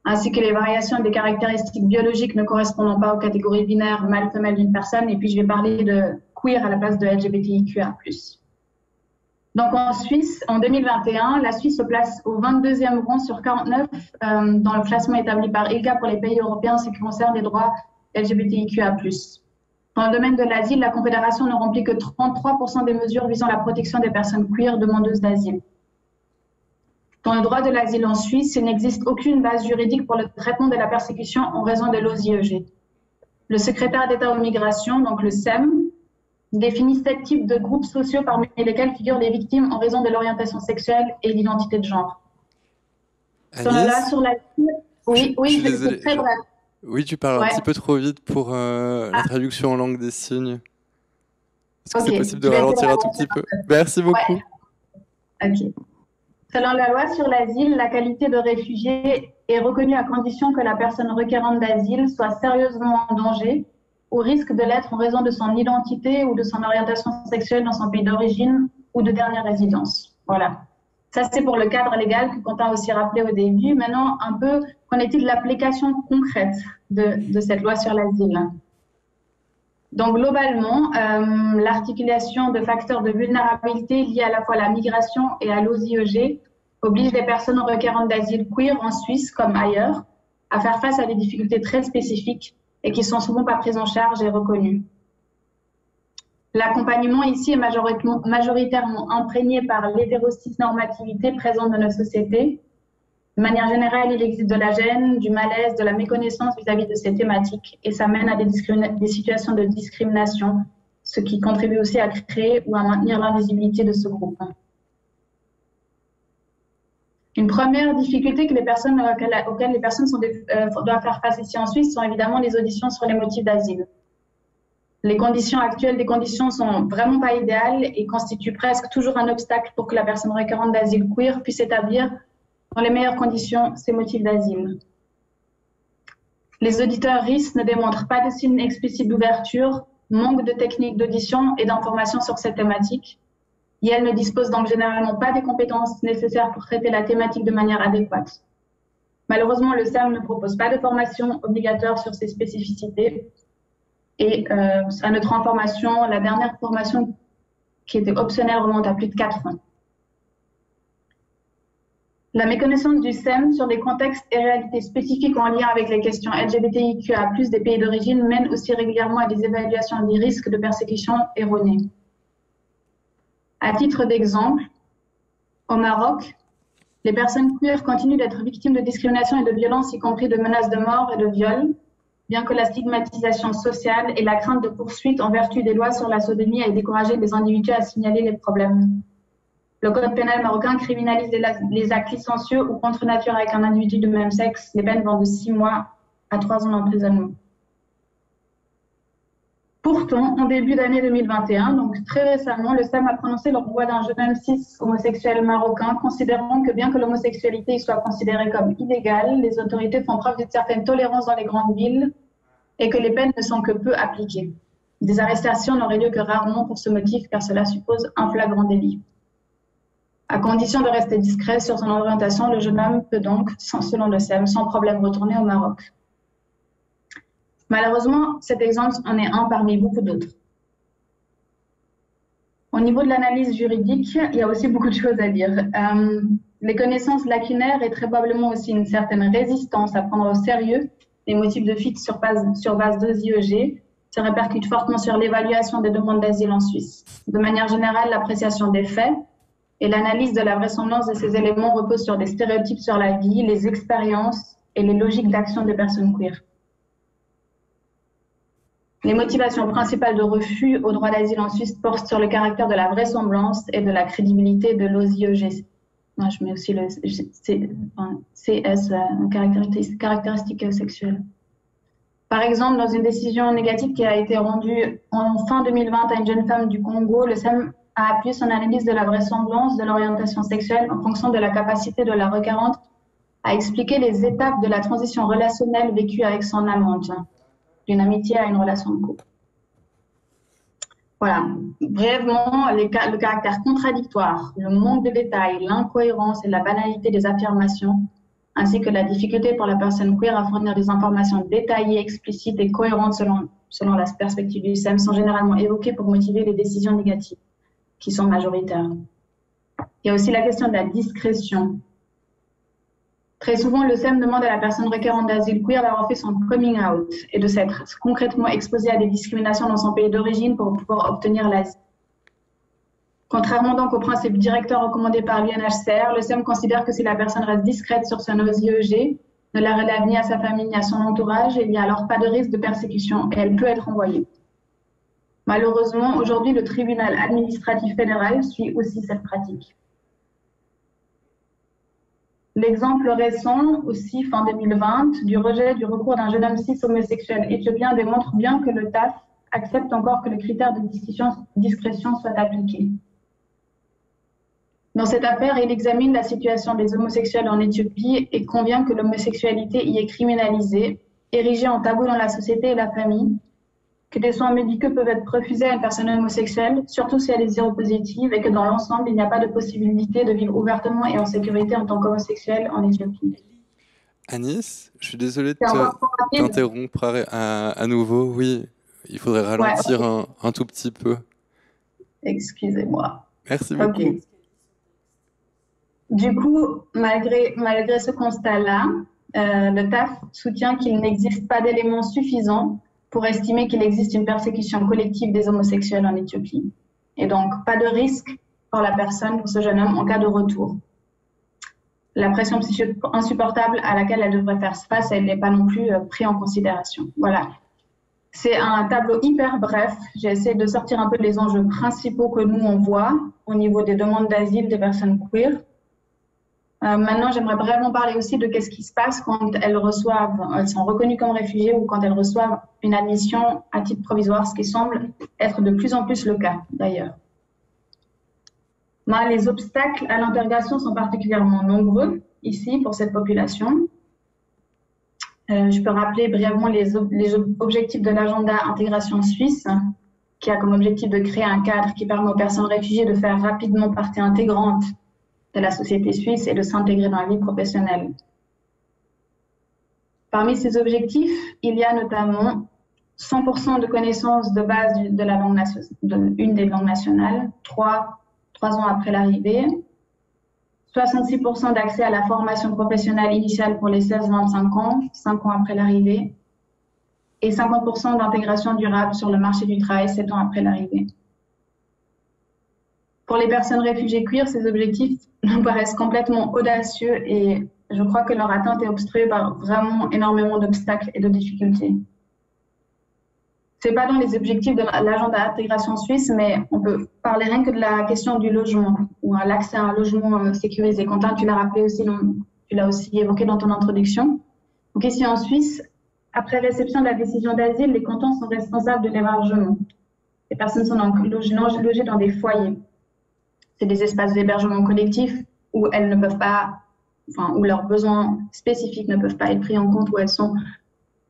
ainsi que les variations des caractéristiques biologiques ne correspondant pas aux catégories binaires mâle-femelle d'une personne. Et puis, je vais parler de queer à la place de LGBTIQA+. Donc en Suisse, en 2021, la Suisse se place au 22e rang sur 49 dans le classement établi par ILGA pour les pays européens en ce qui concerne les droits LGBTIQA+. Dans le domaine de l'asile, la Confédération ne remplit que 33% des mesures visant la protection des personnes queer demandeuses d'asile. Dans le droit de l'asile en Suisse, il n'existe aucune base juridique pour le traitement de la persécution en raison de l'OSIEG. Le secrétaire d'État aux migrations, donc le SEM, définit 7 types de groupes sociaux parmi lesquels figurent les victimes en raison de l'orientation sexuelle et l'identité de genre. Agnès, Sur l'asile, oui, je suis c'est désolé. très bref. Oui, tu parles un petit peu trop vite pour la traduction en langue des signes. Est-ce que c'est possible de ralentir un tout petit peu? Merci beaucoup. Ok. Selon la loi sur l'asile, la qualité de réfugié est reconnue à condition que la personne requérante d'asile soit sérieusement en danger ou risque de l'être en raison de son identité ou de son orientation sexuelle dans son pays d'origine ou de dernière résidence. Voilà. Ça, c'est pour le cadre légal que Quentin a aussi rappelé au début. Maintenant, un peu, qu'en est-il de l'application concrète de cette loi sur l'asile? Donc, globalement, l'articulation de facteurs de vulnérabilité liés à la fois à la migration et à l'OSIEG oblige les personnes requérantes d'asile queer en Suisse comme ailleurs à faire face à des difficultés très spécifiques et qui sont souvent pas prises en charge et reconnues. L'accompagnement ici est majoritairement imprégné par l'hétérocisnormativité présente dans notre société. De manière générale, il existe de la gêne, du malaise, de la méconnaissance vis-à-vis de ces thématiques et ça mène à des situations de discrimination, ce qui contribue aussi à créer ou à maintenir l'invisibilité de ce groupe. Une première difficulté que les personnes, auxquelles les personnes doivent faire face ici en Suisse sont évidemment les auditions sur les motifs d'asile. Les conditions actuelles des conditions sont vraiment pas idéales et constituent presque toujours un obstacle pour que la personne requérante d'asile queer puisse établir dans les meilleures conditions ses motifs d'asile. Les auditeurs RIS ne démontrent pas de signes explicites d'ouverture, manque de techniques d'audition et d'informations sur cette thématique. Et elles ne disposent donc généralement pas des compétences nécessaires pour traiter la thématique de manière adéquate. Malheureusement, le SAM ne propose pas de formation obligatoire sur ces spécificités. Et à notre information, la dernière formation qui était optionnelle remonte à plus de 4 ans. La méconnaissance du SEM sur des contextes et réalités spécifiques en lien avec les questions LGBTIQA+, des pays d'origine mène aussi régulièrement à des évaluations des risques de persécution erronées. À titre d'exemple, au Maroc, les personnes queer continuent d'être victimes de discrimination et de violences, y compris de menaces de mort et de viol, bien que la stigmatisation sociale et la crainte de poursuite en vertu des lois sur la sodomie aient découragé les individus à signaler les problèmes. Le code pénal marocain criminalise les actes licencieux ou contre nature avec un individu de même sexe. Les peines vont de 6 mois à 3 ans d'emprisonnement. Pourtant, en début d'année 2021, donc très récemment, le SAM a prononcé le renvoi d'un jeune homme cis homosexuel marocain, considérant que bien que l'homosexualité soit considérée comme illégale, les autorités font preuve d'une certaine tolérance dans les grandes villes et que les peines ne sont que peu appliquées. Des arrestations n'auraient lieu que rarement pour ce motif, car cela suppose un flagrant délit. À condition de rester discret sur son orientation, le jeune homme peut donc, selon le SEM, sans problème retourner au Maroc. Malheureusement, cet exemple en est un parmi beaucoup d'autres. Au niveau de l'analyse juridique, il y a aussi beaucoup de choses à dire. Les connaissances lacunaires et très probablement aussi une certaine résistance à prendre au sérieux les motifs de fuite sur base d'OSIEG se répercutent fortement sur l'évaluation des demandes d'asile en Suisse. De manière générale, l'appréciation des faits et l'analyse de la vraisemblance de ces éléments repose sur des stéréotypes sur la vie, les expériences et les logiques d'action des personnes queer. Les motivations principales de refus au droit d'asile en Suisse portent sur le caractère de la vraisemblance et de la crédibilité de l'OSIEG. Moi, je mets aussi le CS, caractéristiques sexuelles. Par exemple, dans une décision négative qui a été rendue en fin 2020 à une jeune femme du Congo, le SEM a appuyé son analyse de la vraisemblance de l'orientation sexuelle en fonction de la capacité de la requérante à expliquer les étapes de la transition relationnelle vécue avec son amante, d'une amitié à une relation de couple. Voilà, brièvement, le caractère contradictoire, le manque de détails, l'incohérence et la banalité des affirmations, ainsi que la difficulté pour la personne queer à fournir des informations détaillées, explicites et cohérentes selon la perspective du SEM sont généralement évoquées pour motiver les décisions négatives, qui sont majoritaires. Il y a aussi la question de la discrétion. Très souvent, le SEM demande à la personne requérante d'asile queer d'avoir fait son coming out et de s'être concrètement exposée à des discriminations dans son pays d'origine pour pouvoir obtenir l'asile. Contrairement donc au principe directeur recommandé par l'UNHCR, le SEM considère que si la personne reste discrète sur son OSIEG, ne la relève ni à sa famille ni à son entourage, il n'y a alors pas de risque de persécution et elle peut être envoyée. Malheureusement, aujourd'hui, le tribunal administratif fédéral suit aussi cette pratique. L'exemple récent, aussi fin 2020, du rejet du recours d'un jeune homme cis homosexuel éthiopien démontre bien que le TAF accepte encore que le critère de discrétion soit appliqué. Dans cette affaire, il examine la situation des homosexuels en Éthiopie et convient que l'homosexualité y est criminalisée, érigée en tabou dans la société et la famille, que des soins médicaux peuvent être refusés à une personne homosexuelle, surtout si elle est séropositive, et que dans l'ensemble, il n'y a pas de possibilité de vivre ouvertement et en sécurité en tant qu'homosexuel en Éthiopie. Anis, je suis désolée de t'interrompre à nouveau. Oui, il faudrait ralentir un tout petit peu. Excusez-moi. Merci beaucoup. Okay. Du coup, malgré ce constat-là, le TAF soutient qu'il n'existe pas d'éléments suffisants pour estimer qu'il existe une persécution collective des homosexuels en Éthiopie. Et donc, pas de risque pour la personne, pour ce jeune homme, en cas de retour. La pression psychique insupportable à laquelle elle devrait faire face, elle n'est pas non plus prise en considération. Voilà. C'est un tableau hyper bref. J'ai essayé de sortir un peu les enjeux principaux que nous, on voit au niveau des demandes d'asile des personnes queer. Maintenant, j'aimerais vraiment parler aussi de qu'est-ce qui se passe quand elles sont reconnues comme réfugiées ou quand elles reçoivent une admission à titre provisoire, ce qui semble être de plus en plus le cas d'ailleurs. Les obstacles à l'intégration sont particulièrement nombreux ici pour cette population. Je peux rappeler brièvement les objectifs de l'agenda intégration suisse, qui a comme objectif de créer un cadre qui permet aux personnes réfugiées de faire rapidement partie intégrante de la société suisse et de s'intégrer dans la vie professionnelle. Parmi ces objectifs, il y a notamment 100% de connaissances de base de la langue une des langues nationales, 3 ans après l'arrivée, 66% d'accès à la formation professionnelle initiale pour les 16-25 ans, 5 ans après l'arrivée, et 50% d'intégration durable sur le marché du travail 7 ans après l'arrivée. Pour les personnes réfugiées queer, ces objectifs nous paraissent complètement audacieux et je crois que leur atteinte est obstruée par vraiment énormément d'obstacles et de difficultés. Ce n'est pas dans les objectifs de l'agenda d'intégration suisse, mais on peut parler rien que de la question du logement ou à l'accès à un logement sécurisé. Quentin, tu l'as rappelé aussi, tu l'as aussi évoqué dans ton introduction. Donc ici en Suisse, après réception de la décision d'asile, les cantons sont responsables de l'hébergement. Les personnes sont donc logées dans des foyers. C'est des espaces d'hébergement collectif où elles ne peuvent pas, où leurs besoins spécifiques ne peuvent pas être pris en compte, où elles sont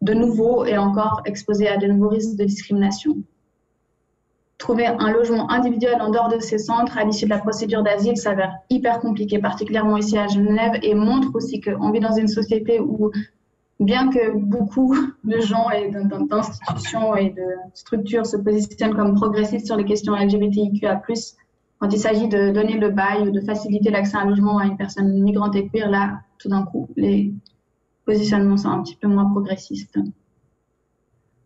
de nouveau et encore exposées à de nouveaux risques de discrimination. Trouver un logement individuel en dehors de ces centres à l'issue de la procédure d'asile s'avère hyper compliqué, particulièrement ici à Genève, et montre aussi qu'on vit dans une société où, bien que beaucoup de gens et d'institutions et de structures se positionnent comme progressistes sur les questions LGBTIQA+, quand il s'agit de donner le bail ou de faciliter l'accès à un logement à une personne migrante et queer, là, tout d'un coup, les positionnements sont un petit peu moins progressistes.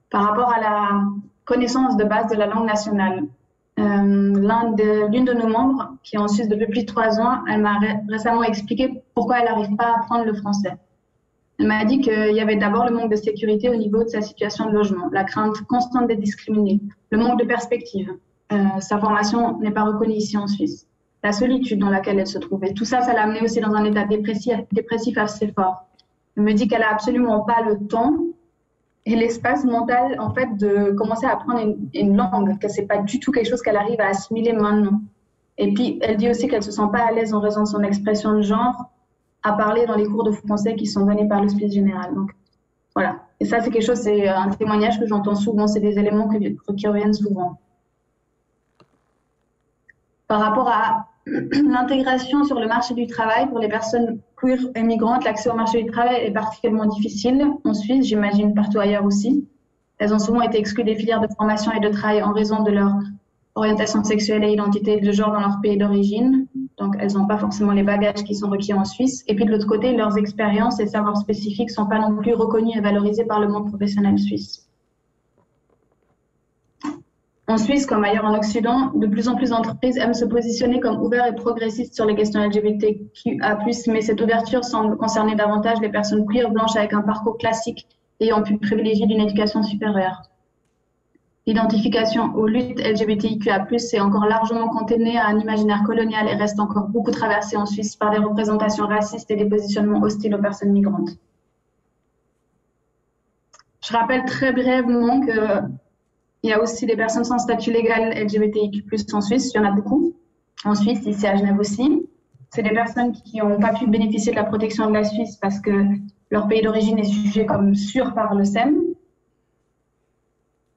Par rapport à la connaissance de base de la langue nationale, l'une de nos membres, qui est en Suisse depuis plus de 3 ans, elle m'a récemment expliqué pourquoi elle n'arrive pas à apprendre le français. Elle m'a dit qu'il y avait d'abord le manque de sécurité au niveau de sa situation de logement, la crainte constante d'être discriminée, le manque de perspective. Sa formation n'est pas reconnue ici en Suisse. La solitude dans laquelle elle se trouvait. Tout ça, ça l'a amenée aussi dans un état dépressif assez fort. Elle me dit qu'elle n'a absolument pas le temps et l'espace mental, en fait, de commencer à apprendre une langue, que ce n'est pas du tout quelque chose qu'elle arrive à assimiler maintenant. Et puis, elle dit aussi qu'elle ne se sent pas à l'aise en raison de son expression de genre à parler dans les cours de français qui sont donnés par l'Hospice général. Donc, voilà. Et ça, c'est quelque chose, c'est un témoignage que j'entends souvent, c'est des éléments qui reviennent souvent. Par rapport à l'intégration sur le marché du travail, pour les personnes queer et migrantes, l'accès au marché du travail est particulièrement difficile. En Suisse, j'imagine partout ailleurs aussi. Elles ont souvent été exclues des filières de formation et de travail en raison de leur orientation sexuelle et identité de genre dans leur pays d'origine. donc elles n'ont pas forcément les bagages qui sont requis en Suisse. Et puis de l'autre côté, leurs expériences et savoirs spécifiques ne sont pas non plus reconnus et valorisés par le monde professionnel suisse. En Suisse, comme ailleurs en Occident, de plus en plus d'entreprises aiment se positionner comme ouverts et progressistes sur les questions LGBTQA+, mais cette ouverture semble concerner davantage les personnes queer blanches avec un parcours classique ayant pu privilégier d'une éducation supérieure. L'identification aux luttes LGBTIQA+, est encore largement cantonnée à un imaginaire colonial et reste encore beaucoup traversée en Suisse par des représentations racistes et des positionnements hostiles aux personnes migrantes. Je rappelle très brièvement que il y a aussi des personnes sans statut légal LGBTIQ+, en Suisse, il y en a beaucoup. En Suisse, ici à Genève aussi. C'est des personnes qui n'ont pas pu bénéficier de la protection de la Suisse parce que leur pays d'origine est jugé comme sûr par le SEM.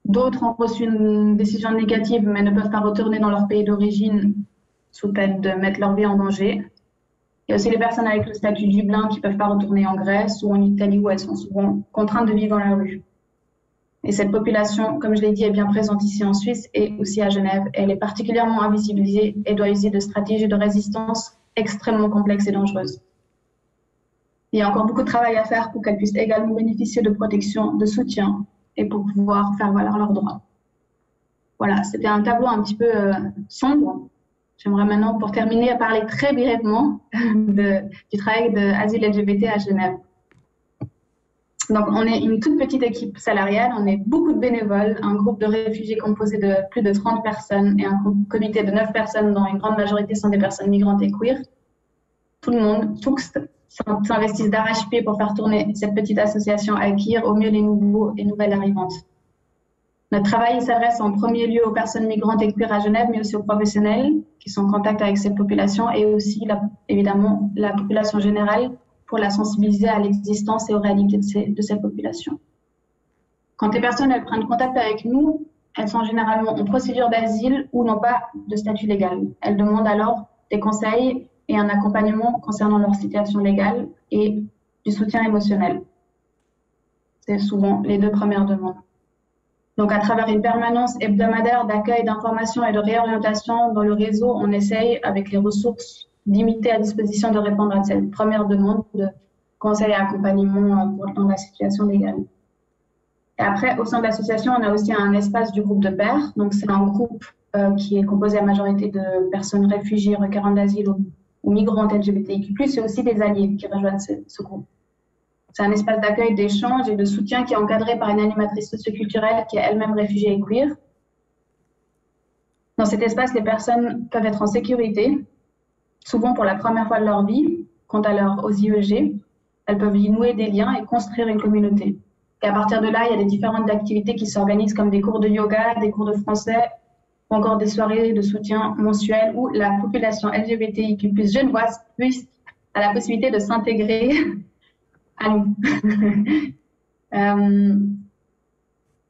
D'autres ont reçu une décision négative mais ne peuvent pas retourner dans leur pays d'origine sous peine de mettre leur vie en danger. Il y a aussi les personnes avec le statut Dublin qui ne peuvent pas retourner en Grèce ou en Italie où elles sont souvent contraintes de vivre dans la rue. Et cette population, comme je l'ai dit, est bien présente ici en Suisse et aussi à Genève. Elle est particulièrement invisibilisée et doit user de stratégies de résistance extrêmement complexes et dangereuses. Il y a encore beaucoup de travail à faire pour qu'elles puissent également bénéficier de protection, de soutien et pour pouvoir faire valoir leurs droits. Voilà, c'était un tableau un petit peu sombre. J'aimerais maintenant, pour terminer, parler très brièvement du travail d'asile LGBT à Genève. Donc, on est une toute petite équipe salariale, on est beaucoup de bénévoles, un groupe de réfugiés composé de plus de 30 personnes et un comité de 9 personnes dont une grande majorité sont des personnes migrantes et queer. Tout le monde, tous s'investissent d'arrache-pied pour faire tourner cette petite association à acquérir au mieux les nouveaux et nouvelles arrivantes. Notre travail s'adresse en premier lieu aux personnes migrantes et queer à Genève, mais aussi aux professionnels qui sont en contact avec cette population et aussi, évidemment, la population générale, pour la sensibiliser à l'existence et aux réalités de cette population. Quand les personnes elles prennent contact avec nous, elles sont généralement en procédure d'asile ou n'ont pas de statut légal. Elles demandent alors des conseils et un accompagnement concernant leur situation légale et du soutien émotionnel. C'est souvent les deux premières demandes. Donc, à travers une permanence hebdomadaire d'accueil, d'information et de réorientation dans le réseau, on essaye, avec les ressources limitées à disposition, de répondre à cette première demande de conseil et accompagnement dans la situation légale. Et après, au sein de l'association, on a aussi un espace du groupe de pairs. Donc, c'est un groupe qui est composé à majorité de personnes réfugiées, requérantes d'asile ou migrantes LGBTIQ+, et aussi des alliés qui rejoignent ce groupe. C'est un espace d'accueil, d'échange et de soutien qui est encadré par une animatrice socioculturelle qui est elle-même réfugiée et queer. Dans cet espace, les personnes peuvent être en sécurité, souvent pour la première fois de leur vie. Quant aux IEG, elles peuvent y nouer des liens et construire une communauté. Et à partir de là, il y a des différentes activités qui s'organisent comme des cours de yoga, des cours de français, ou encore des soirées de soutien mensuelles où la population LGBTIQ+ genevoise puisse a la possibilité de s'intégrer à nous.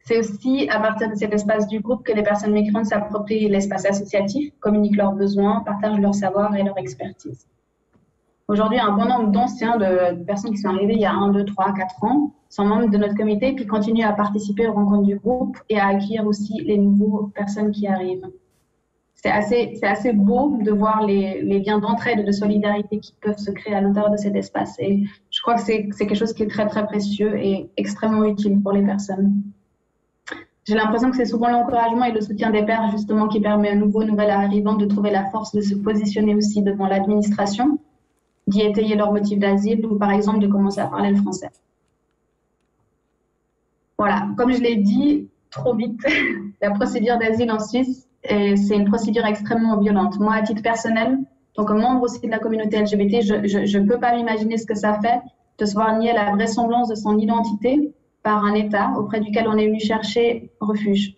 C'est aussi à partir de cet espace du groupe que les personnes migrantes s'approprient l'espace associatif, communiquent leurs besoins, partagent leur savoir et leur expertise. Aujourd'hui, un bon nombre d'anciens, de personnes qui sont arrivées il y a 1, 2, 3, 4 ans, sont membres de notre comité puis continuent à participer aux rencontres du groupe et à accueillir aussi les nouvelles personnes qui arrivent. C'est assez beau de voir les liens d'entraide et de solidarité qui peuvent se créer à l'intérieur de cet espace. Et je crois que c'est quelque chose qui est très, très précieux et extrêmement utile pour les personnes. J'ai l'impression que c'est souvent l'encouragement et le soutien des pairs, justement, qui permet à nouvelles arrivantes de trouver la force de se positionner aussi devant l'administration, d'y étayer leur motif d'asile ou, par exemple, de commencer à parler le français. Voilà, comme je l'ai dit trop vite, la procédure d'asile en Suisse, c'est une procédure extrêmement violente. Moi, à titre personnel, en tant que membre aussi de la communauté LGBT, je ne peux pas m'imaginer ce que ça fait de se voir nier la vraisemblance de son identité par un État auprès duquel on est venu chercher refuge.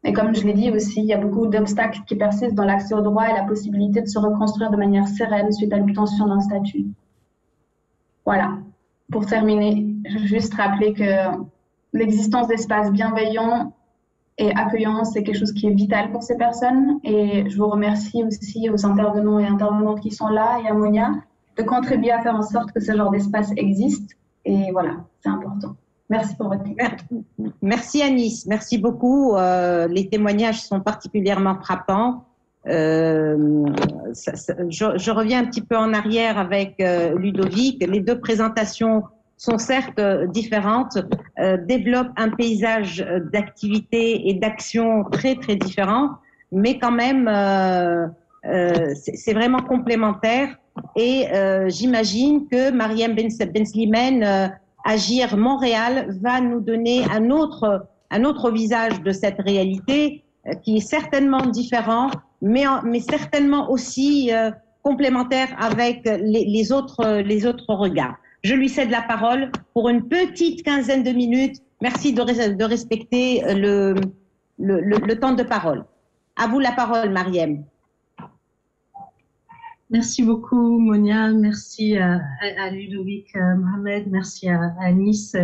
Et comme je l'ai dit aussi, il y a beaucoup d'obstacles qui persistent dans l'accès au droit et la possibilité de se reconstruire de manière sereine suite à l'obtention d'un statut. Voilà. Pour terminer, je veux juste rappeler que l'existence d'espaces bienveillants et accueillants, c'est quelque chose qui est vital pour ces personnes. Et je vous remercie aussi aux intervenants et intervenantes qui sont là et à Monia de contribuer à faire en sorte que ce genre d'espace existe. Et voilà, c'est important. Merci pour votre écoute. Merci Anis, merci beaucoup. Les témoignages sont particulièrement frappants. je reviens un petit peu en arrière avec Ludovic. Les deux présentations sont certes différentes, développent un paysage d'activités et d'actions très très différents, mais quand même c'est vraiment complémentaire. Et j'imagine que Mariam Ben Slimane, Agir Montréal, va nous donner un autre visage de cette réalité qui est certainement différent, mais certainement aussi complémentaire avec les autres regards. Je lui cède la parole pour une petite quinzaine de minutes. Merci de respecter le temps de parole. À vous la parole, Mariam. Merci beaucoup, Monia. Merci à Ludovic Mohamed. Merci à Anis,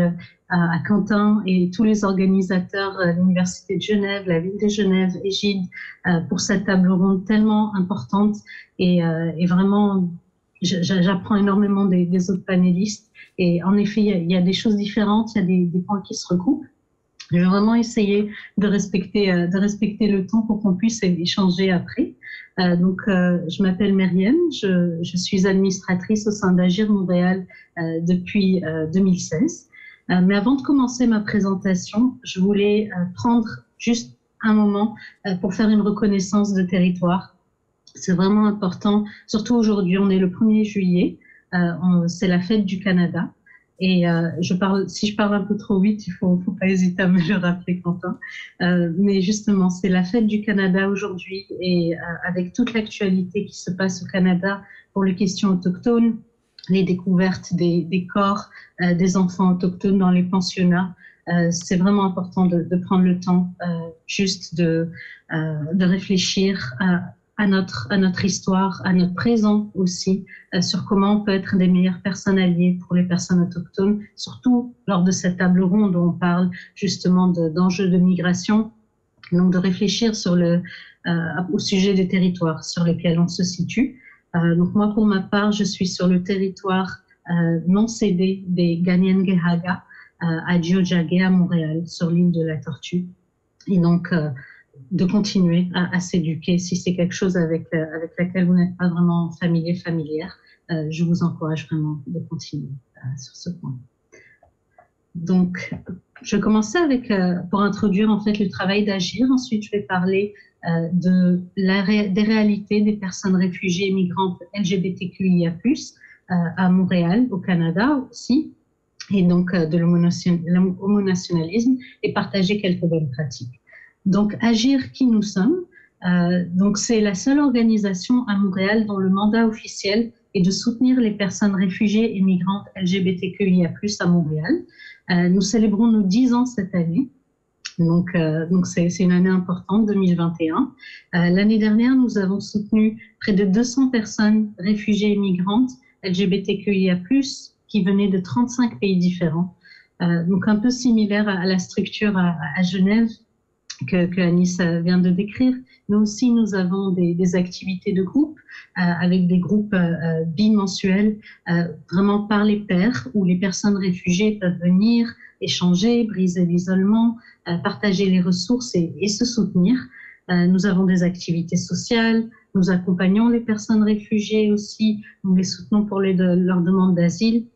à Quentin et tous les organisateurs de l'Université de Genève, la ville de Genève, Égide, pour cette table ronde tellement importante. Et vraiment, j'apprends énormément des autres panélistes. Et en effet, il y a des choses différentes, il y a des points qui se recoupent. Je vais vraiment essayer de respecter le temps pour qu'on puisse échanger après. Je m'appelle Myriam, je suis administratrice au sein d'Agir Montréal depuis 2016. Mais avant de commencer ma présentation, je voulais prendre juste un moment pour faire une reconnaissance de territoire. C'est vraiment important, surtout aujourd'hui, on est le 1er juillet, c'est la fête du Canada. Et si je parle un peu trop vite, il faut pas hésiter à me le rappeler, Quentin. Mais justement, c'est la fête du Canada aujourd'hui, et avec toute l'actualité qui se passe au Canada pour les questions autochtones, les découvertes des corps des enfants autochtones dans les pensionnats, c'est vraiment important de prendre le temps juste de réfléchir à notre histoire, à notre présent aussi, sur comment on peut être des meilleures personnes alliées pour les personnes autochtones, surtout lors de cette table ronde où on parle justement d'enjeux de migration, donc de réfléchir au sujet des territoires sur lesquels on se situe. Donc moi, pour ma part, je suis sur le territoire non cédé des Kanien'kehá:ka à Tiohtià:ke à Montréal, sur l'île de la Tortue. Et donc, de continuer à s'éduquer. Si c'est quelque chose avec laquelle vous n'êtes pas vraiment familière, je vous encourage vraiment de continuer sur ce point. Donc, je vais commencer pour introduire en fait le travail d'Agir. Ensuite, je vais parler des réalités des personnes réfugiées et migrantes LGBTQIA+, à Montréal, au Canada aussi, et donc de l'homonationalisme, et partager quelques bonnes pratiques. Donc, Agir, qui nous sommes, donc c'est la seule organisation à Montréal dont le mandat officiel est de soutenir les personnes réfugiées et migrantes LGBTQIA+, à Montréal. Nous célébrons nos 10 ans cette année, donc c'est une année importante, 2021. L'année dernière, nous avons soutenu près de 200 personnes réfugiées et migrantes LGBTQIA+, qui venaient de 35 pays différents, donc un peu similaire à la structure à Genève, que Anis vient de décrire. Mais aussi, nous avons des activités de groupe avec des groupes bimensuels, vraiment par les pairs, où les personnes réfugiées peuvent venir, échanger, briser l'isolement, partager les ressources et se soutenir. Nous avons des activités sociales, nous accompagnons les personnes réfugiées aussi, nous les soutenons pour leur demande d'asile,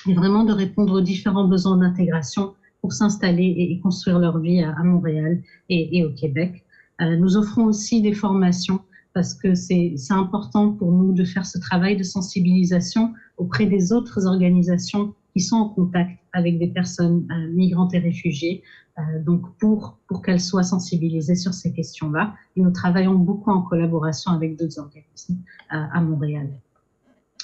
et vraiment de répondre aux différents besoins d'intégration pour s'installer et construire leur vie à Montréal et au Québec. Nous offrons aussi des formations parce que c'est important pour nous de faire ce travail de sensibilisation auprès des autres organisations qui sont en contact avec des personnes migrantes et réfugiées, donc pour qu'elles soient sensibilisées sur ces questions-là. Et nous travaillons beaucoup en collaboration avec d'autres organismes à Montréal.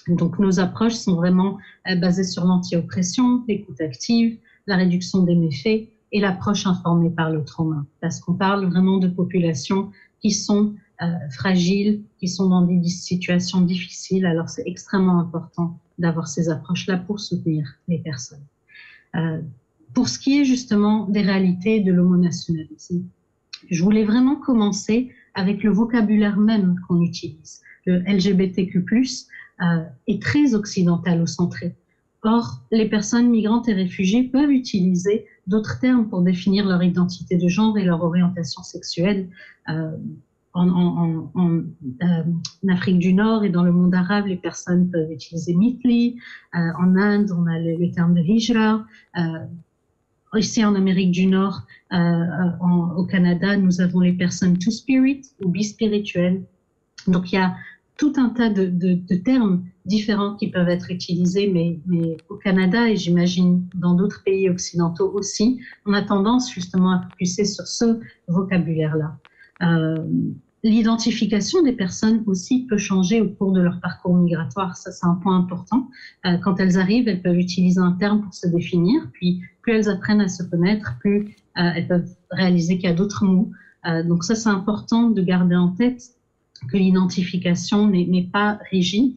Donc nos approches sont vraiment basées sur l'anti-oppression, l'écoute active, la réduction des méfaits et l'approche informée par le trauma. Parce qu'on parle vraiment de populations qui sont fragiles, qui sont dans des situations difficiles. Alors c'est extrêmement important d'avoir ces approches-là pour soutenir les personnes. Pour ce qui est justement des réalités de l'homonationalisme, je voulais vraiment commencer avec le vocabulaire même qu'on utilise. Le LGBTQ+, est très occidentalo-centré. Or, les personnes migrantes et réfugiées peuvent utiliser d'autres termes pour définir leur identité de genre et leur orientation sexuelle. en Afrique du Nord et dans le monde arabe, les personnes peuvent utiliser Mithli. En Inde, on a le terme de hijra. Ici, en Amérique du Nord, au Canada, nous avons les personnes two-spirit ou bispirituelles. Donc, il y a tout un tas de termes différents qui peuvent être utilisés, mais au Canada, et j'imagine dans d'autres pays occidentaux aussi, on a tendance justement à focuser sur ce vocabulaire-là. L'identification des personnes aussi peut changer au cours de leur parcours migratoire. Ça, c'est un point important. Quand elles arrivent, elles peuvent utiliser un terme pour se définir. Puis, plus elles apprennent à se connaître, plus elles peuvent réaliser qu'il y a d'autres mots. Donc ça, c'est important de garder en tête que l'identification n'est pas rigide.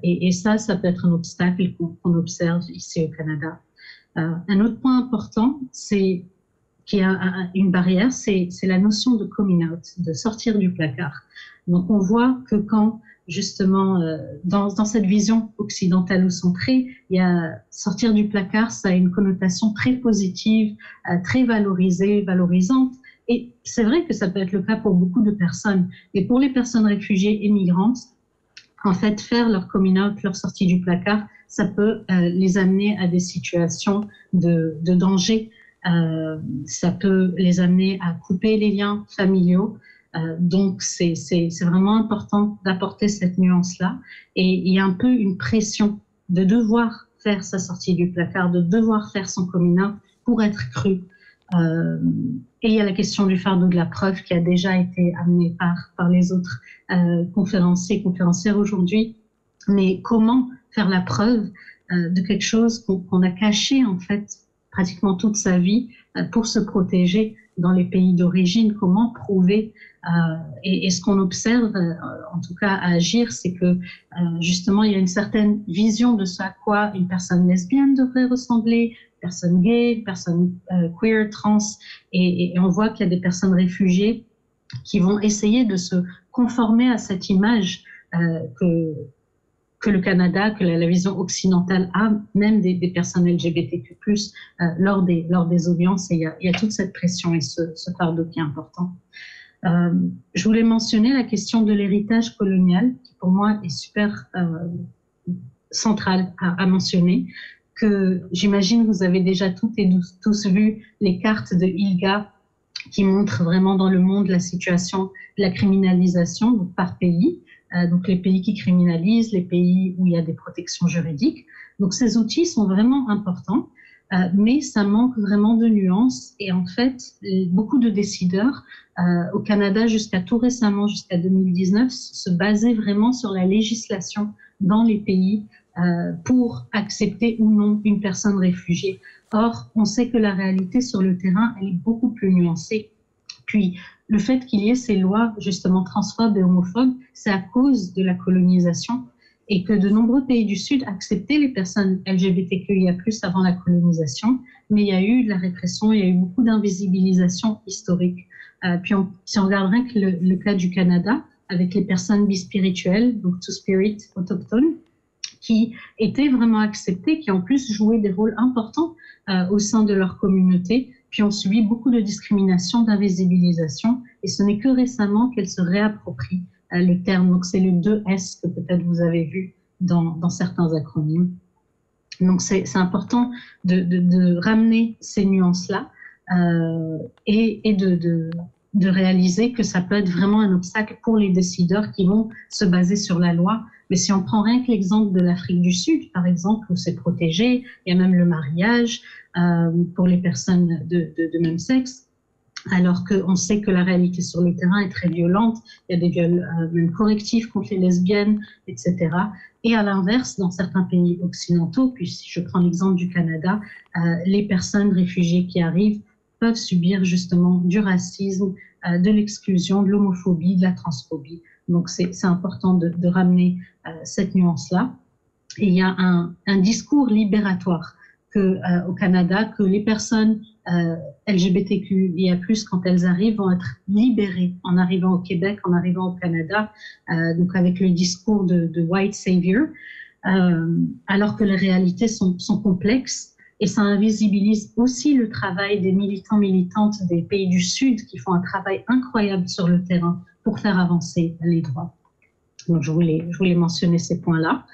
Et ça peut être un obstacle qu'on observe ici au Canada. Un autre point important, c'est qu'il y a une barrière, c'est la notion de coming out, de sortir du placard. Donc on voit que quand justement dans cette vision occidentale ou centrée, il y a sortir du placard, ça a une connotation très positive, très valorisante. Et c'est vrai que ça peut être le cas pour beaucoup de personnes. Et pour les personnes réfugiées et migrantes, en fait, faire leur coming out, leur sortie du placard, ça peut les amener à des situations de danger. Ça peut les amener à couper les liens familiaux. Donc, c'est vraiment important d'apporter cette nuance-là. Et il y a un peu une pression de devoir faire sa sortie du placard, de devoir faire son coming out pour être cru. Et il y a la question du fardeau de la preuve qui a déjà été amenée par les autres conférencières aujourd'hui. Mais comment faire la preuve de quelque chose qu'on a caché en fait pratiquement toute sa vie pour se protéger dans les pays d'origine? Comment prouver et ce qu'on observe, en tout cas à Agir, c'est que justement il y a une certaine vision de ce à quoi une personne lesbienne devrait ressembler, une personne gay, une personne queer, trans, et on voit qu'il y a des personnes réfugiées qui vont essayer de se conformer à cette image que le Canada, que la vision occidentale a, même des personnes LGBTQ+, lors des audiences, et il y a toute cette pression et ce fardeau qui est important. Je voulais mentionner la question de l'héritage colonial, qui pour moi est super centrale à mentionner, que j'imagine vous avez déjà toutes et tous vu les cartes de ILGA qui montrent vraiment dans le monde la situation de la criminalisation donc par pays. Donc les pays qui criminalisent, les pays où il y a des protections juridiques. Donc ces outils sont vraiment importants, mais ça manque vraiment de nuances. Et en fait, beaucoup de décideurs au Canada jusqu'à tout récemment, jusqu'à 2019, se basaient vraiment sur la législation dans les pays pour accepter ou non une personne réfugiée. Or, on sait que la réalité sur le terrain, elle est beaucoup plus nuancée. Puis, le fait qu'il y ait ces lois justement transphobes et homophobes, c'est à cause de la colonisation et que de nombreux pays du Sud acceptaient les personnes LGBTQIA+ avant la colonisation, mais il y a eu de la répression, il y a eu beaucoup d'invisibilisation historique. Puis si on regarde rien que le cas du Canada, avec les personnes bispirituelles, donc two-spirit autochtones, qui étaient vraiment acceptées, qui en plus jouaient des rôles importants au sein de leur communauté, puis ont subi beaucoup de discrimination, d'invisibilisation, et ce n'est que récemment qu'elles se réapproprient le terme. Donc c'est le 2S que peut-être vous avez vu dans certains acronymes. Donc c'est important de ramener ces nuances-là et de réaliser que ça peut être vraiment un obstacle pour les décideurs qui vont se baser sur la loi. Mais si on prend rien que l'exemple de l'Afrique du Sud, par exemple, où c'est protégé, il y a même le mariage pour les personnes de même sexe, alors qu'on sait que la réalité sur le terrain est très violente, il y a des viols même correctifs contre les lesbiennes, etc. Et à l'inverse, dans certains pays occidentaux, puis si je prends l'exemple du Canada, les personnes réfugiées qui arrivent peuvent subir justement du racisme, de l'exclusion, de l'homophobie, de la transphobie. Donc c'est important de ramener cette nuance-là. Et il y a un discours libératoire au Canada, que les personnes LGBTQIA+, quand elles arrivent, vont être libérées en arrivant au Québec, en arrivant au Canada, donc avec le discours de White Savior, alors que les réalités sont complexes. Et ça invisibilise aussi le travail des militants, militantes des pays du Sud qui font un travail incroyable sur le terrain pour faire avancer les droits. Donc, je voulais mentionner ces points-là.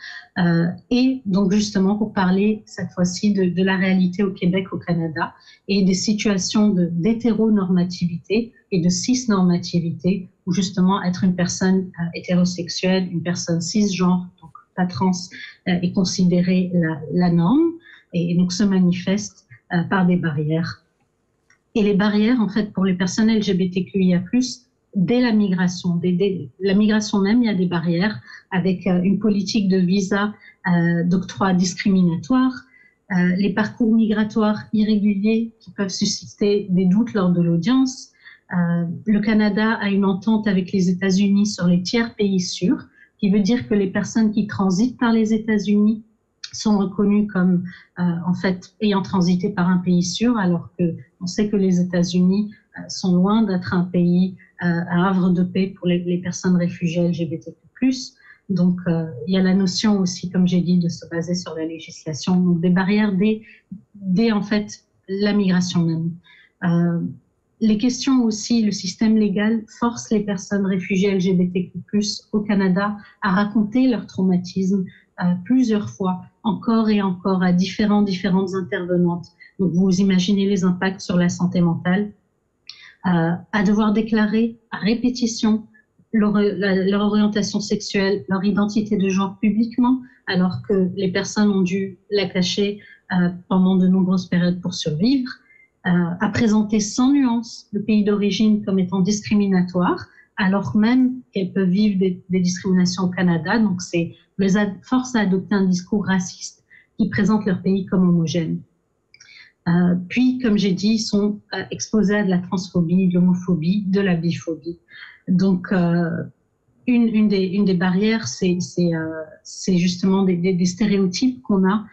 Et donc, justement, pour parler cette fois-ci de la réalité au Québec, au Canada, et des situations d'hétéronormativité et de cisnormativité, où justement être une personne hétérosexuelle, une personne cisgenre, donc pas trans, est considérée la norme, et donc se manifeste par des barrières. Et les barrières, en fait, pour les personnes LGBTQIA+, dès la migration, la migration même, il y a des barrières avec une politique de visa d'octroi discriminatoire, les parcours migratoires irréguliers qui peuvent susciter des doutes lors de l'audience. Le Canada a une entente avec les États-Unis sur les tiers pays sûrs, qui veut dire que les personnes qui transitent par les États-Unis sont reconnues comme en fait ayant transité par un pays sûr, alors que on sait que les États-Unis sont loin d'être un pays un havre de paix pour les personnes réfugiées LGBTQ+. Donc, il y a la notion aussi, comme j'ai dit, de se baser sur la législation, donc des barrières dès en fait la migration même. Les questions aussi, le système légal force les personnes réfugiées LGBTQ+, au Canada à raconter leur traumatisme plusieurs fois, encore et encore, à différentes intervenantes. Donc, vous imaginez les impacts sur la santé mentale, à devoir déclarer à répétition leur orientation sexuelle, leur identité de genre publiquement, alors que les personnes ont dû la cacher pendant de nombreuses périodes pour survivre, à présenter sans nuance le pays d'origine comme étant discriminatoire, alors même qu'elles peuvent vivre des discriminations au Canada. Donc, c'est les force à adopter un discours raciste qui présente leur pays comme homogène. Puis, comme j'ai dit, ils sont exposés à de la transphobie, de l'homophobie, de la biphobie. Donc, une des barrières, c'est justement des stéréotypes qu'on a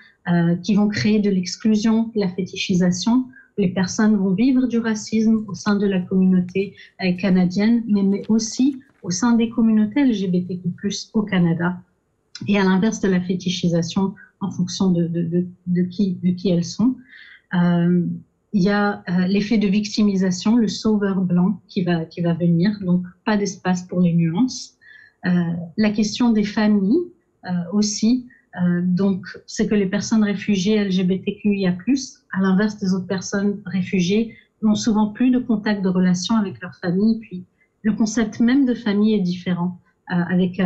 qui vont créer de l'exclusion, de la fétichisation. Les personnes vont vivre du racisme au sein de la communauté canadienne, mais aussi au sein des communautés LGBTQ+, au Canada. Et à l'inverse de la fétichisation en fonction de qui elles sont. Il y a l'effet de victimisation, le sauveur blanc qui va venir, donc pas d'espace pour les nuances. La question des familles aussi, donc c'est que les personnes réfugiées LGBTQIA+, à l'inverse des autres personnes réfugiées, n'ont souvent plus de contact, de relation avec leur famille, puis le concept même de famille est différent, avec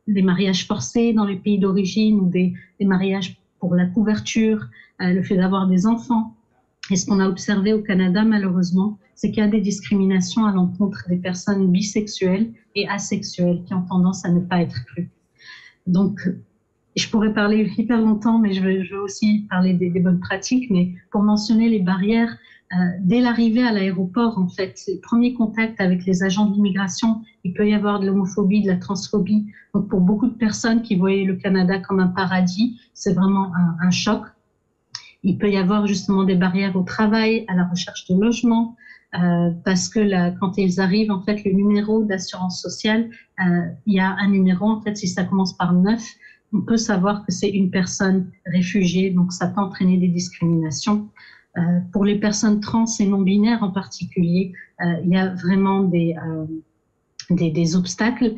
des mariages forcés dans les pays d'origine ou des mariages pour la couverture, le fait d'avoir des enfants. Et ce qu'on a observé au Canada, malheureusement, c'est qu'il y a des discriminations à l'encontre des personnes bisexuelles et asexuelles qui ont tendance à ne pas être crues. Donc, je pourrais parler hyper longtemps, mais je veux aussi parler des bonnes pratiques. Mais pour mentionner les barrières, dès l'arrivée à l'aéroport, en fait, le premier contact avec les agents d'immigration, il peut y avoir de l'homophobie, de la transphobie. Donc, pour beaucoup de personnes qui voyaient le Canada comme un paradis, c'est vraiment un choc. Il peut y avoir justement des barrières au travail, à la recherche de logement, parce que quand ils arrivent, en fait, le numéro d'assurance sociale, il y a un numéro, en fait, si ça commence par 9, on peut savoir que c'est une personne réfugiée, donc ça peut entraîner des discriminations. Pour les personnes trans et non-binaires en particulier, il y a vraiment des obstacles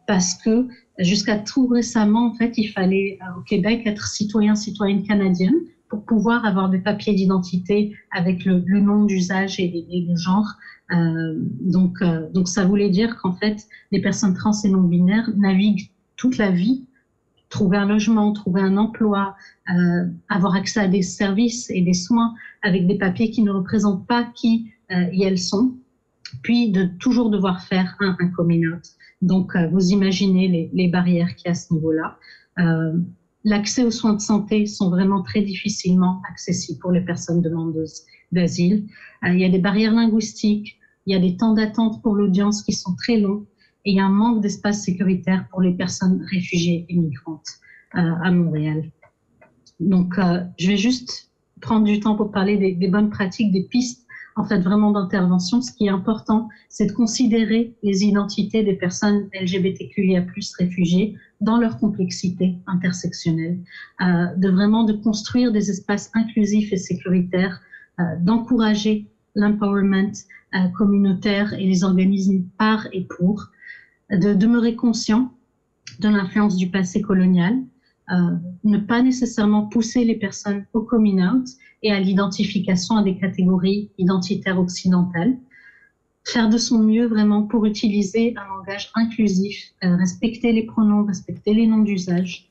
parce que jusqu'à tout récemment, en fait, il fallait au Québec être citoyenne canadienne pour pouvoir avoir des papiers d'identité avec le nom d'usage et le genre. Donc ça voulait dire qu'en fait, les personnes trans et non-binaires naviguent toute la vie, trouver un logement, trouver un emploi, avoir accès à des services et des soins avec des papiers qui ne représentent pas qui elles sont, puis de toujours devoir faire un coming out. Donc, vous imaginez les barrières qu'il y a à ce niveau-là. L'accès aux soins de santé sont vraiment très difficilement accessibles pour les personnes demandeuses d'asile. Il y a des barrières linguistiques, il y a des temps d'attente pour l'audience qui sont très longs, et il y a un manque d'espace sécuritaire pour les personnes réfugiées et migrantes à Montréal. Donc, je vais juste prendre du temps pour parler des bonnes pratiques, des pistes, en fait, vraiment d'intervention. Ce qui est important, c'est de considérer les identités des personnes LGBTQIA+, réfugiées dans leur complexité intersectionnelle, de construire des espaces inclusifs et sécuritaires, d'encourager l'empowerment communautaire et les organismes par et pour, de demeurer conscient de l'influence du passé colonial, ne pas nécessairement pousser les personnes au coming out et à l'identification à des catégories identitaires occidentales, faire de son mieux vraiment pour utiliser un langage inclusif, respecter les pronoms, respecter les noms d'usage,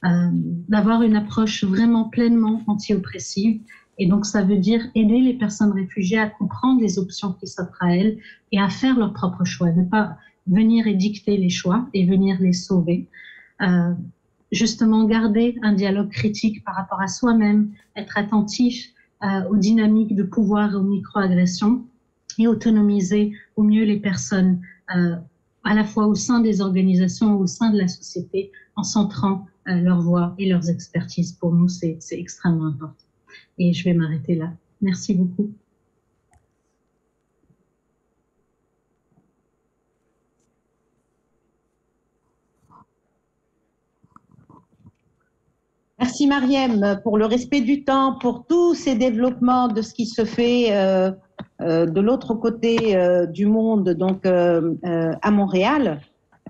d'avoir une approche vraiment pleinement anti-oppressive. Et donc, ça veut dire aider les personnes réfugiées à comprendre les options qui s'offrent à elles et à faire leur propre choix, ne pas venir et dicter les choix et venir les sauver. Justement, garder un dialogue critique par rapport à soi-même, être attentif aux dynamiques de pouvoir et aux micro-agressions et autonomiser au mieux les personnes, à la fois au sein des organisations, au sein de la société, en centrant leur voix et leurs expertises. Pour nous, c'est extrêmement important. Et je vais m'arrêter là. Merci beaucoup. Merci Mariem pour le respect du temps, pour tous ces développements de ce qui se fait de l'autre côté du monde, donc à Montréal.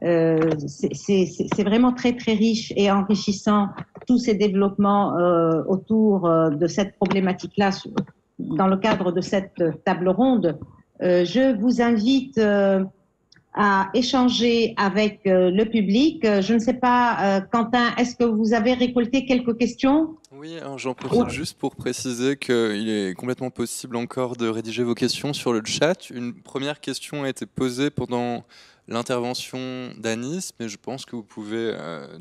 C'est vraiment très très riche et enrichissant, tous ces développements autour de cette problématique-là dans le cadre de cette table ronde. Je vous invite à échanger avec le public. Je ne sais pas, Quentin, est-ce que vous avez récolté quelques questions? Oui, j'en profite juste pour préciser qu'il est complètement possible encore de rédiger vos questions sur le chat. Une première question a été posée pendant l'intervention d'Anis, mais je pense que vous pouvez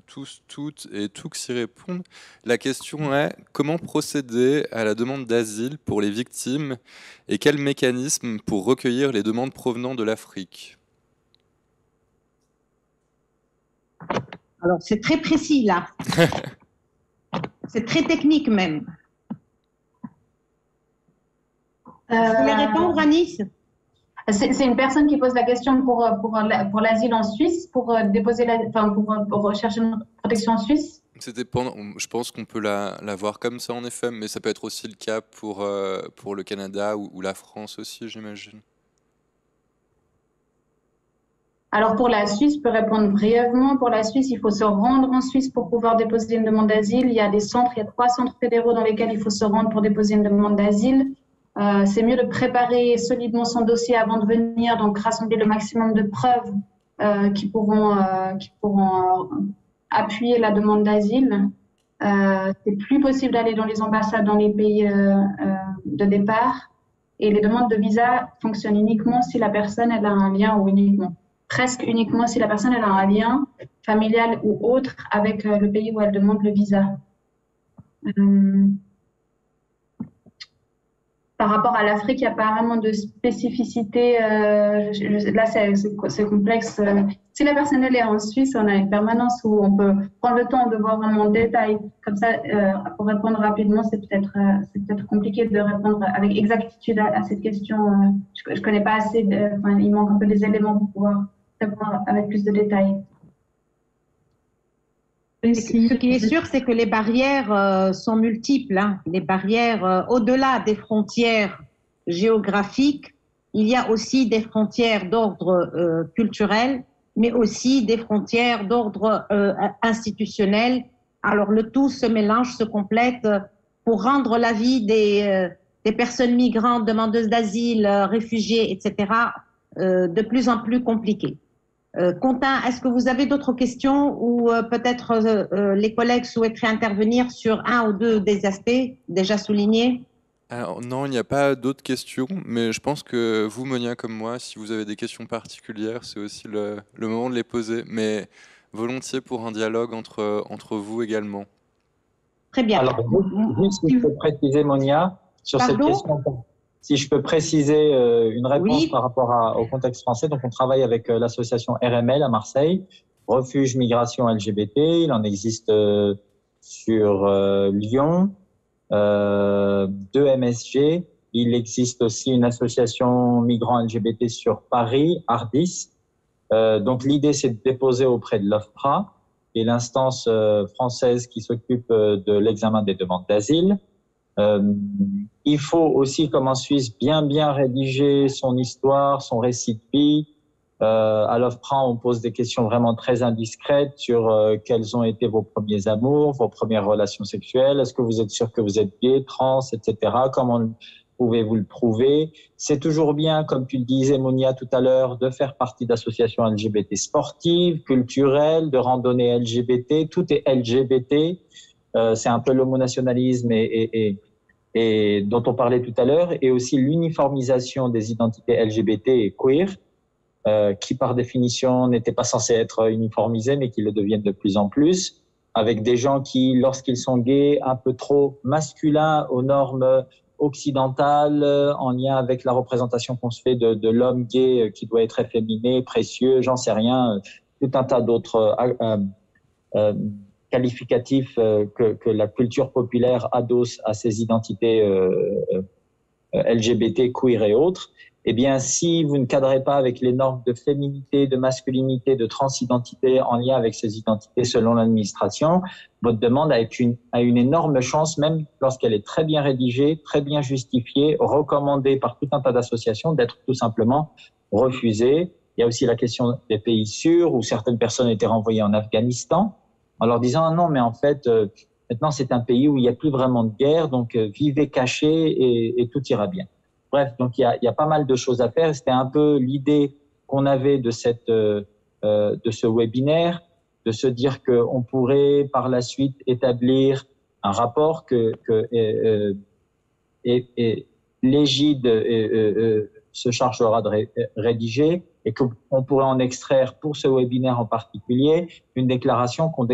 tous, toutes et tous y répondre. La question est: comment procéder à la demande d'asile pour les victimes et quel mécanisme pour recueillir les demandes provenant de l'Afrique? Alors, c'est très précis là. C'est très technique même. Vous voulez répondre, Anis? C'est une personne qui pose la question pour l'asile en Suisse, pour déposer pour rechercher une protection en Suisse. Je pense qu'on peut la voir comme ça en effet, mais ça peut être aussi le cas pour le Canada ou la France aussi, j'imagine. Alors pour la Suisse, je peux répondre brièvement. Pour la Suisse, il faut se rendre en Suisse pour pouvoir déposer une demande d'asile. Il y a 3 centres fédéraux dans lesquels il faut se rendre pour déposer une demande d'asile. C'est mieux de préparer solidement son dossier avant de venir, donc rassembler le maximum de preuves qui pourront appuyer la demande d'asile. C'est plus possible d'aller dans les ambassades dans les pays de départ. Et les demandes de visa fonctionnent uniquement si la personne elle a un lien, ou presque uniquement si la personne elle a un lien familial ou autre avec le pays où elle demande le visa. Par rapport à l'Afrique, il n'y a pas vraiment de spécificité. Là, c'est complexe. Si la personne elle est en Suisse, on a une permanence où on peut prendre le temps de voir vraiment en détail. Comme ça, pour répondre rapidement, c'est peut-être compliqué de répondre avec exactitude à cette question. Je ne connais pas assez. Il manque un peu des éléments pour pouvoir répondre avec plus de détails. Ce qui est sûr, c'est que les barrières sont multiples. Hein. Les barrières, au-delà des frontières géographiques, il y a aussi des frontières d'ordre culturel, mais aussi des frontières d'ordre institutionnel. Alors le tout se mélange, se complète pour rendre la vie des personnes migrantes, demandeuses d'asile, réfugiées, etc., de plus en plus compliquée. Quentin, est-ce que vous avez d'autres questions ou peut-être les collègues souhaiteraient intervenir sur un ou deux des aspects déjà soulignés? Alors non, il n'y a pas d'autres questions, mais je pense que vous, Monia, comme moi, si vous avez des questions particulières, c'est aussi le moment de les poser, mais volontiers pour un dialogue entre vous également. Très bien. Alors, juste si je peux préciser, Monia, sur cette question. Si je peux préciser une réponse par rapport au contexte français. Donc, on travaille avec l'association RML à Marseille, Refuge Migration LGBT. Il en existe sur Lyon, 2 MSG. Il existe aussi une association migrants LGBT sur Paris, Ardis. Donc, l'idée, c'est de déposer auprès de l'OFPRA et l'instance française qui s'occupe de l'examen des demandes d'asile. Il faut aussi, comme en Suisse, bien rédiger son histoire, son récit de vie. À l'OFPRA, on pose des questions vraiment très indiscrètes sur quels ont été vos premiers amours, vos premières relations sexuelles, est-ce que vous êtes sûr que vous êtes gay, trans, etc. Comment pouvez-vous le prouver? C'est toujours bien, comme tu le disais, Monia, tout à l'heure, de faire partie d'associations LGBT sportives, culturelles, de randonnées LGBT. Tout est LGBT. C'est un peu l'homonationalisme et dont on parlait tout à l'heure, et aussi l'uniformisation des identités LGBT et queer, qui par définition n'étaient pas censés être uniformisés, mais qui le deviennent de plus en plus, avec des gens qui, lorsqu'ils sont gays, un peu trop masculins aux normes occidentales, en lien avec la représentation qu'on se fait de l'homme gay qui doit être efféminé, précieux, j'en sais rien, tout un tas d'autres qualificatifs que la culture populaire adosse à ces identités LGBT, queer et autres. Eh bien, si vous ne cadrez pas avec les normes de féminité, de masculinité, de transidentité en lien avec ces identités selon l'administration, votre demande a une énorme chance, même lorsqu'elle est très bien rédigée, très bien justifiée, recommandée par tout un tas d'associations, d'être tout simplement refusée. Il y a aussi la question des pays sûrs où certaines personnes étaient renvoyées en Afghanistan en leur disant non, mais en fait, maintenant c'est un pays où il n'y a plus vraiment de guerre, donc vivez cachés et tout ira bien. Bref, donc il y a pas mal de choses à faire. C'était un peu l'idée qu'on avait de ce webinaire, de se dire qu'on pourrait par la suite établir un rapport que l'égide se chargera de rédiger et qu'on pourrait en extraire pour ce webinaire en particulier une déclaration qu'on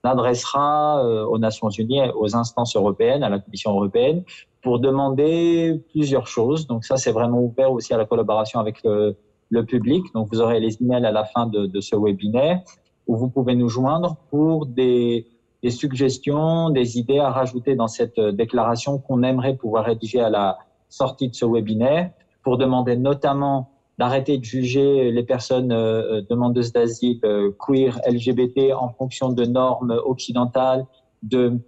adressera aux Nations Unies, aux instances européennes, à la Commission européenne, pour demander plusieurs choses. Donc ça, c'est vraiment ouvert aussi à la collaboration avec le public. Donc vous aurez les emails à la fin de ce webinaire où vous pouvez nous joindre pour des suggestions, des idées à rajouter dans cette déclaration qu'on aimerait pouvoir rédiger à la sortie de ce webinaire, pour demander notamment d'arrêter de juger les personnes demandeuses d'asile queer, LGBT en fonction de normes occidentales, d'une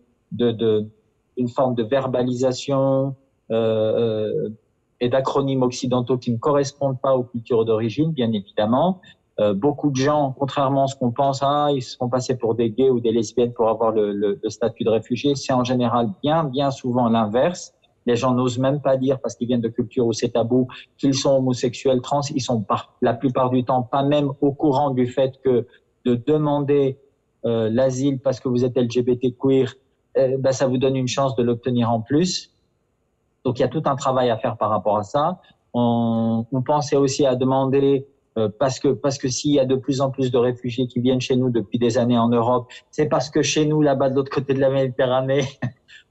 forme de verbalisation et d'acronymes occidentaux qui ne correspondent pas aux cultures d'origine, bien évidemment. Beaucoup de gens, contrairement à ce qu'on pense, ils se font passer pour des gays ou des lesbiennes pour avoir le statut de réfugié. C'est en général bien souvent l'inverse. Les gens n'osent même pas dire, parce qu'ils viennent de cultures où c'est tabou, qu'ils sont homosexuels, trans. Ils sont la plupart du temps pas même au courant du fait que de demander l'asile parce que vous êtes LGBT queer, ça vous donne une chance de l'obtenir en plus. Donc il y a tout un travail à faire par rapport à ça. On pensait aussi à demander parce que s'il y a de plus en plus de réfugiés qui viennent chez nous depuis des années en Europe, c'est parce que chez nous, là-bas de l'autre côté de la Méditerranée,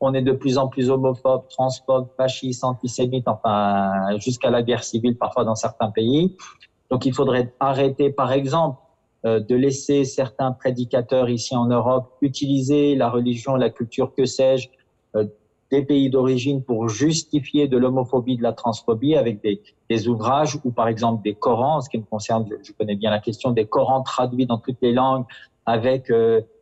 on est de plus en plus homophobe, transphobe, fasciste, antisémite, enfin jusqu'à la guerre civile parfois dans certains pays. Donc il faudrait arrêter, par exemple, de laisser certains prédicateurs ici en Europe utiliser la religion, la culture, que sais-je, des pays d'origine pour justifier de l'homophobie, de la transphobie avec des ouvrages ou par exemple des Corans. En ce qui me concerne, je connais bien la question des Corans traduits dans toutes les langues avec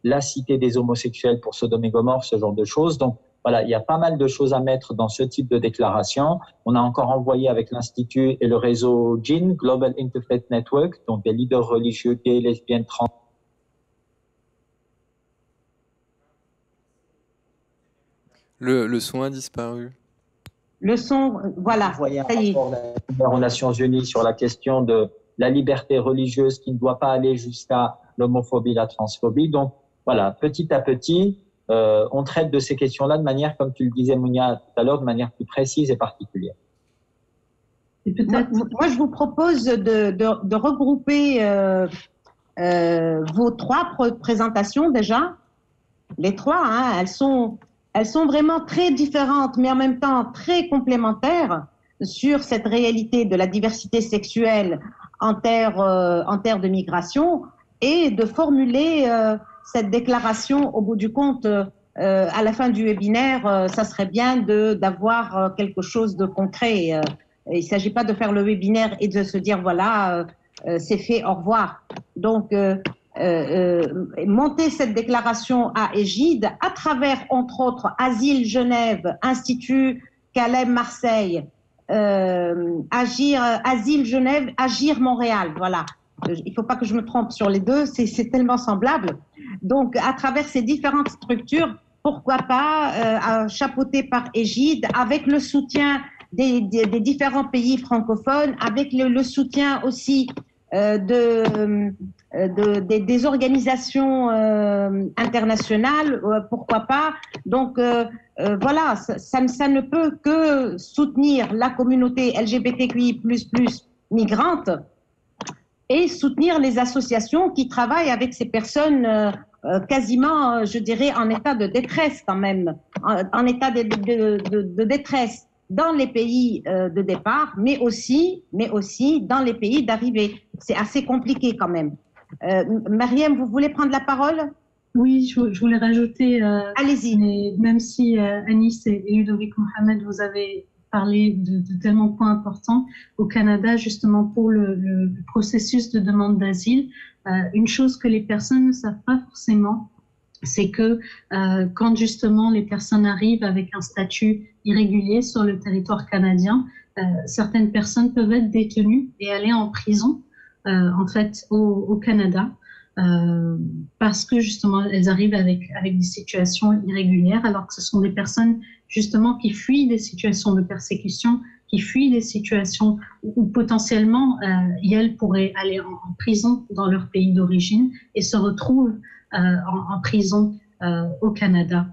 la cité des homosexuels pour Sodome et Gomorrhe, ce genre de choses. Donc voilà, il y a pas mal de choses à mettre dans ce type de déclaration. On a encore envoyé avec l'Institut et le réseau GIN, Global Interfaith Network, donc des leaders religieux gays, lesbiennes, trans. Le son a disparu. Le son, voilà. Ça y est. Aux Nations Unies sur la question de la liberté religieuse qui ne doit pas aller jusqu'à l'homophobie, la transphobie. Donc voilà, petit à petit, on traite de ces questions-là de manière, comme tu le disais, Monia, tout à l'heure, de manière plus précise et particulière. Moi, je vous propose de regrouper vos trois présentations déjà. Les trois, hein, elles sont vraiment très différentes, mais en même temps très complémentaires sur cette réalité de la diversité sexuelle en terre de migration, et de formuler cette déclaration au bout du compte. À la fin du webinaire, ça serait bien d'avoir quelque chose de concret. Il ne s'agit pas de faire le webinaire et de se dire voilà, c'est fait, au revoir. Donc, monté cette déclaration à égide à travers, entre autres, Asile Genève, Institut Calais Marseille, Asile Genève, Agir Montréal. Voilà. Il ne faut pas que je me trompe sur les deux, c'est tellement semblable. Donc, à travers ces différentes structures, pourquoi pas, chapeauté par égide, avec le soutien des différents pays francophones, avec le soutien aussi des organisations internationales, pourquoi pas. Donc, voilà, ça ne peut que soutenir la communauté LGBTQI++ migrante et soutenir les associations qui travaillent avec ces personnes quasiment, je dirais, en état de détresse quand même, en état de détresse dans les pays de départ, mais aussi dans les pays d'arrivée. C'est assez compliqué quand même. Mariam, vous voulez prendre la parole? Oui, je voulais rajouter, allez-y. Même si Anis et Ludovic Mohamed, vous avez parlé de tellement points importants, au Canada, justement, pour le processus de demande d'asile, une chose que les personnes ne savent pas forcément, c'est que quand justement les personnes arrivent avec un statut irrégulier sur le territoire canadien, certaines personnes peuvent être détenues et aller en prison, en fait, au Canada, parce que justement elles arrivent avec des situations irrégulières, alors que ce sont des personnes justement qui fuient des situations de persécution, qui fuient des situations où potentiellement elles pourraient aller en prison dans leur pays d'origine et se retrouvent en prison au Canada.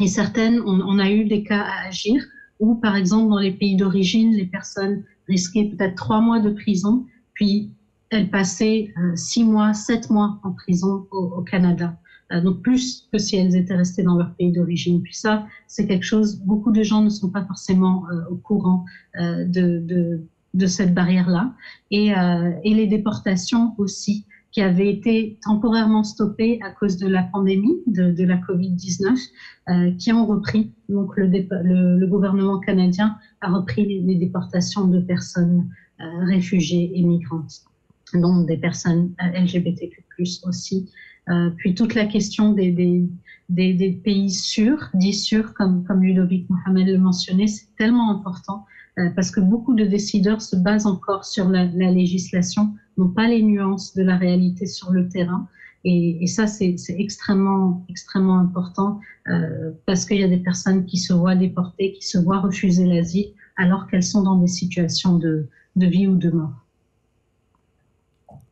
Et certaines, on a eu des cas à Agir où, par exemple, dans les pays d'origine, les personnes risquaient peut-être 3 mois de prison, puis elles passaient 6 mois, 7 mois en prison au Canada. Donc plus que si elles étaient restées dans leur pays d'origine. Puis ça, c'est quelque chose, beaucoup de gens ne sont pas forcément au courant de cette barrière-là. Et les déportations aussi, qui avaient été temporairement stoppées à cause de la pandémie, de la COVID-19, qui ont repris. Donc le gouvernement canadien a repris les déportations de personnes réfugiées et migrantes, donc des personnes LGBTQ+, aussi. Puis toute la question des pays sûrs, dits sûrs, comme Ludovic Mohamed le mentionnait, c'est tellement important parce que beaucoup de décideurs se basent encore sur la législation, n'ont pas les nuances de la réalité sur le terrain. Et ça, c'est extrêmement, extrêmement important parce qu'il y a des personnes qui se voient déportées, qui se voient refuser l'asile alors qu'elles sont dans des situations de vie ou de mort.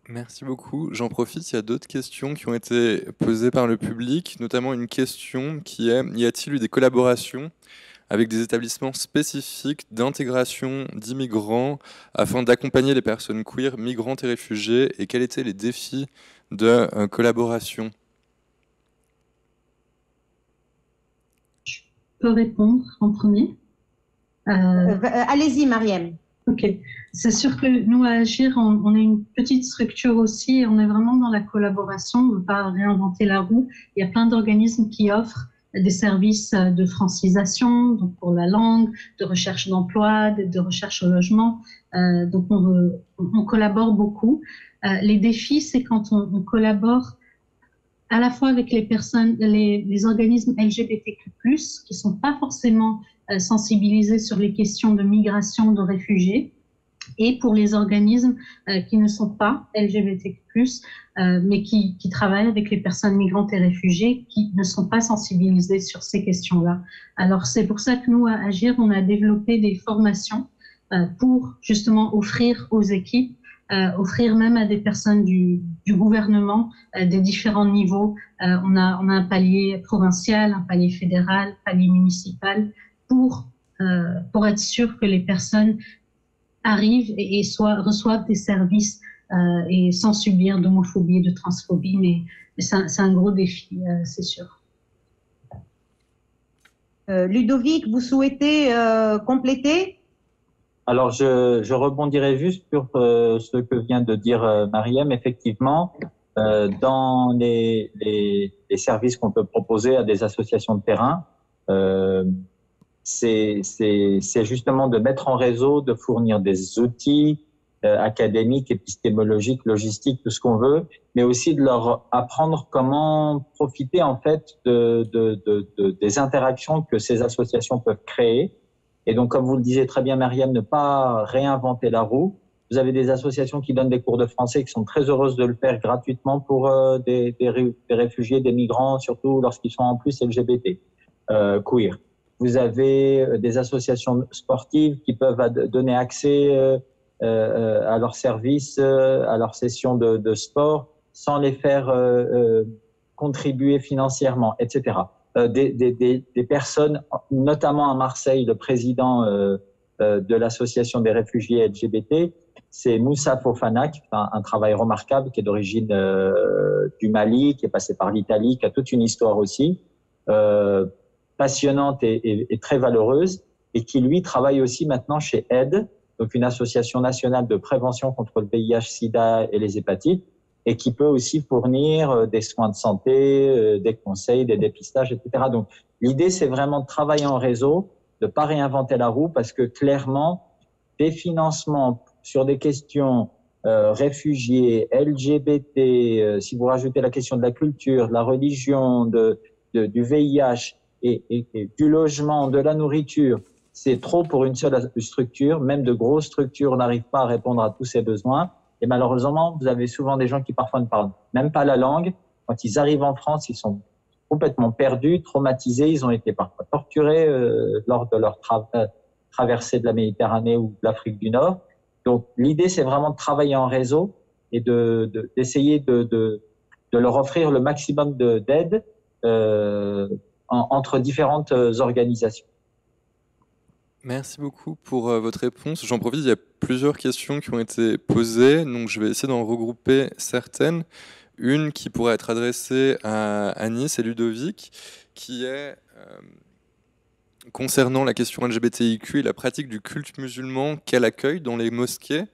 Merci beaucoup. J'en profite, il y a d'autres questions qui ont été posées par le public, notamment une question qui est: y a-t-il eu des collaborations avec des établissements spécifiques d'intégration d'immigrants afin d'accompagner les personnes queer, migrantes et réfugiées, et quels étaient les défis de collaboration? Je peux répondre en premier. Allez-y, Mariam. Ok, c'est sûr que nous, à Agir, on est une petite structure aussi, on est vraiment dans la collaboration, on ne veut pas réinventer la roue. Il y a plein d'organismes qui offrent des services de francisation, donc pour la langue, de recherche d'emploi, de recherche au logement. Donc on collabore beaucoup. Les défis, c'est quand on collabore à la fois avec les personnes, les organismes LGBTQ+, qui sont pas forcément sensibilisés sur les questions de migration, de réfugiés, et pour les organismes qui ne sont pas LGBTQ+, mais qui travaillent avec les personnes migrantes et réfugiées, qui ne sont pas sensibilisés sur ces questions-là. Alors c'est pour ça que nous, à Agir, on a développé des formations pour justement offrir aux équipes, offrir même à des personnes du gouvernement des différents niveaux. On a un palier provincial, un palier fédéral, un palier municipal, pour être sûr que les personnes arrivent et reçoivent des services et sans subir d'homophobie, de transphobie, mais c'est un gros défi, c'est sûr. Ludovic, vous souhaitez compléter? Alors, je rebondirai juste sur ce que vient de dire Mariam. Effectivement, dans les services qu'on peut proposer à des associations de terrain, c'est justement de mettre en réseau, de fournir des outils, académique, épistémologique, logistique, tout ce qu'on veut, mais aussi de leur apprendre comment profiter en fait des interactions que ces associations peuvent créer. Et donc, comme vous le disiez très bien, Myriam, ne pas réinventer la roue. Vous avez des associations qui donnent des cours de français qui sont très heureuses de le faire gratuitement pour des réfugiés, des migrants, surtout lorsqu'ils sont en plus LGBT, queer. Vous avez des associations sportives qui peuvent donner accès à leurs services, à leurs sessions de sport, sans les faire contribuer financièrement, etc. Des personnes, notamment à Marseille, le président de l'association des réfugiés LGBT, c'est Moussa Fofana, qui fait un travail remarquable, qui est d'origine du Mali, qui est passé par l'Italie, qui a toute une histoire aussi, passionnante et très valeureuse, et qui, lui, travaille aussi maintenant chez AID, donc une association nationale de prévention contre le VIH/SIDA et les hépatites, et qui peut aussi fournir des soins de santé, des conseils, des dépistages, etc. Donc, l'idée, c'est vraiment de travailler en réseau, de pas réinventer la roue, parce que clairement, des financements sur des questions réfugiés, LGBT, si vous rajoutez la question de la culture, de la religion, du VIH et du logement, de la nourriture, c'est trop pour une seule structure. Même de grosses structures n'arrivent pas à répondre à tous ces besoins. Et malheureusement, vous avez souvent des gens qui parfois ne parlent même pas la langue. Quand ils arrivent en France, ils sont complètement perdus, traumatisés. Ils ont été parfois torturés lors de leur traversée de la Méditerranée ou de l'Afrique du Nord. Donc, l'idée, c'est vraiment de travailler en réseau et d'essayer de leur offrir le maximum d'aide entre différentes organisations. Merci beaucoup pour votre réponse. J'en profite, il y a plusieurs questions qui ont été posées, donc je vais essayer d'en regrouper certaines. Une qui pourrait être adressée à Anis et Ludovic, qui est concernant la question LGBTIQ et la pratique du culte musulman qu'elle accueille dans les mosquées.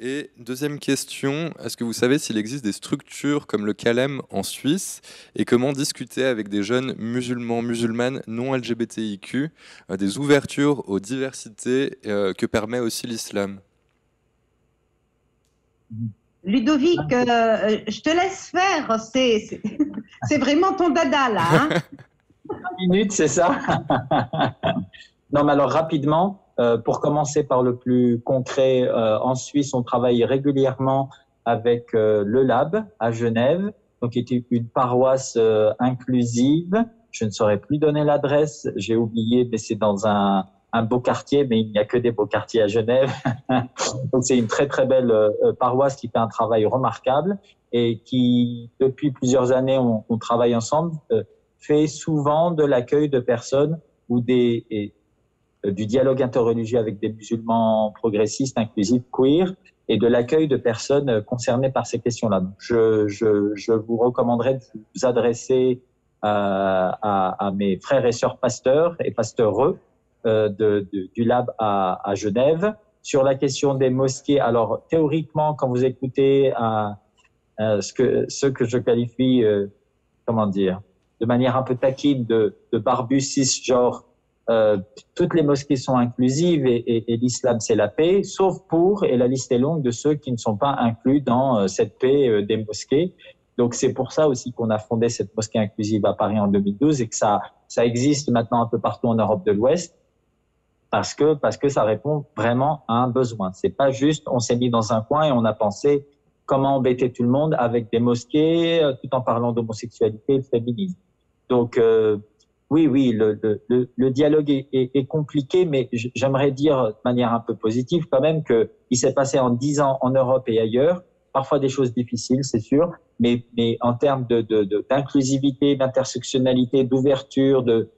Et deuxième question, est-ce que vous savez s'il existe des structures comme le Calem en Suisse et comment discuter avec des jeunes musulmans, musulmanes non LGBTIQ, des ouvertures aux diversités que permet aussi l'islam? Ludovic, je te laisse faire, c'est vraiment ton dada là. Hein. 5 minutes, c'est ça? Non, mais alors rapidement, pour commencer par le plus concret, en Suisse, on travaille régulièrement avec le Lab à Genève, donc qui est une paroisse inclusive. Je ne saurais plus donner l'adresse, j'ai oublié, mais c'est dans un beau quartier, mais il n'y a que des beaux quartiers à Genève. Donc c'est une très très belle paroisse qui fait un travail remarquable et qui, depuis plusieurs années, on travaille ensemble, fait souvent de l'accueil de personnes ou du dialogue interreligieux avec des musulmans progressistes, inclusifs, queer, et de l'accueil de personnes concernées par ces questions-là. Donc, je vous recommanderais de vous adresser à mes frères et sœurs pasteurs et pasteureux du Lab à Genève. Sur la question des mosquées, alors théoriquement, quand vous écoutez ce que je qualifie, comment dire, de manière un peu taquine de barbus cisgenres, toutes les mosquées sont inclusives et l'islam c'est la paix, sauf pour, et la liste est longue, de ceux qui ne sont pas inclus dans cette paix des mosquées. Donc c'est pour ça aussi qu'on a fondé cette mosquée inclusive à Paris en 2012 et que ça existe maintenant un peu partout en Europe de l'Ouest parce que ça répond vraiment à un besoin. C'est pas juste on s'est mis dans un coin et on a pensé comment embêter tout le monde avec des mosquées tout en parlant d'homosexualité et de féminisme. Donc oui, le dialogue est compliqué, mais j'aimerais dire de manière un peu positive quand même que il s'est passé en 10 ans en Europe et ailleurs, parfois des choses difficiles, c'est sûr, mais en termes d'inclusivité, d'intersectionnalité, d'ouverture, de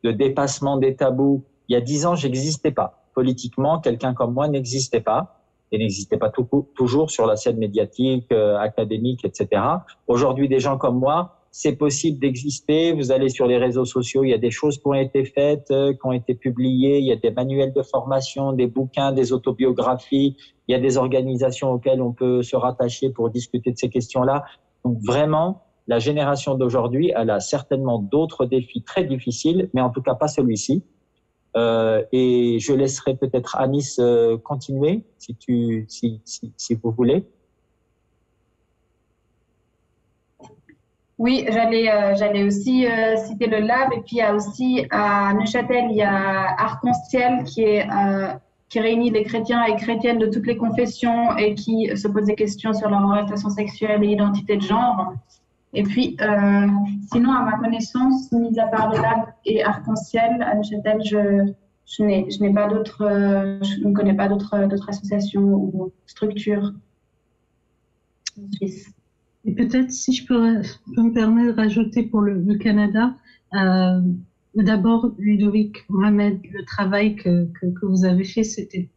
dépassement des tabous, il y a 10 ans, j'existais pas. Politiquement, quelqu'un comme moi n'existait pas et n'existait pas toujours sur la scène médiatique, académique, etc. Aujourd'hui, des gens comme moi, c'est possible d'exister. Vous allez sur les réseaux sociaux, il y a des choses qui ont été faites, qui ont été publiées, il y a des manuels de formation, des bouquins, des autobiographies, il y a des organisations auxquelles on peut se rattacher pour discuter de ces questions-là. Donc vraiment, la génération d'aujourd'hui, elle a certainement d'autres défis très difficiles, mais en tout cas pas celui-ci. Et je laisserai peut-être Anis continuer, si vous voulez. Oui, j'allais aussi citer le Lab, et puis il y a aussi à Neuchâtel, il y a Arc-en-Ciel qui réunit les chrétiens et chrétiennes de toutes les confessions et qui se posent des questions sur leur orientation sexuelle et identité de genre. Et puis, sinon, à ma connaissance, mis à part le Lab et Arc-en-Ciel, à Neuchâtel, je n'ai pas d'autres, je ne connais pas d'autres associations ou structures en Suisse. Et peut-être, si je peux me permettre de rajouter pour le Canada, d'abord, Ludovic, Mohamed, le travail que vous avez fait, c'était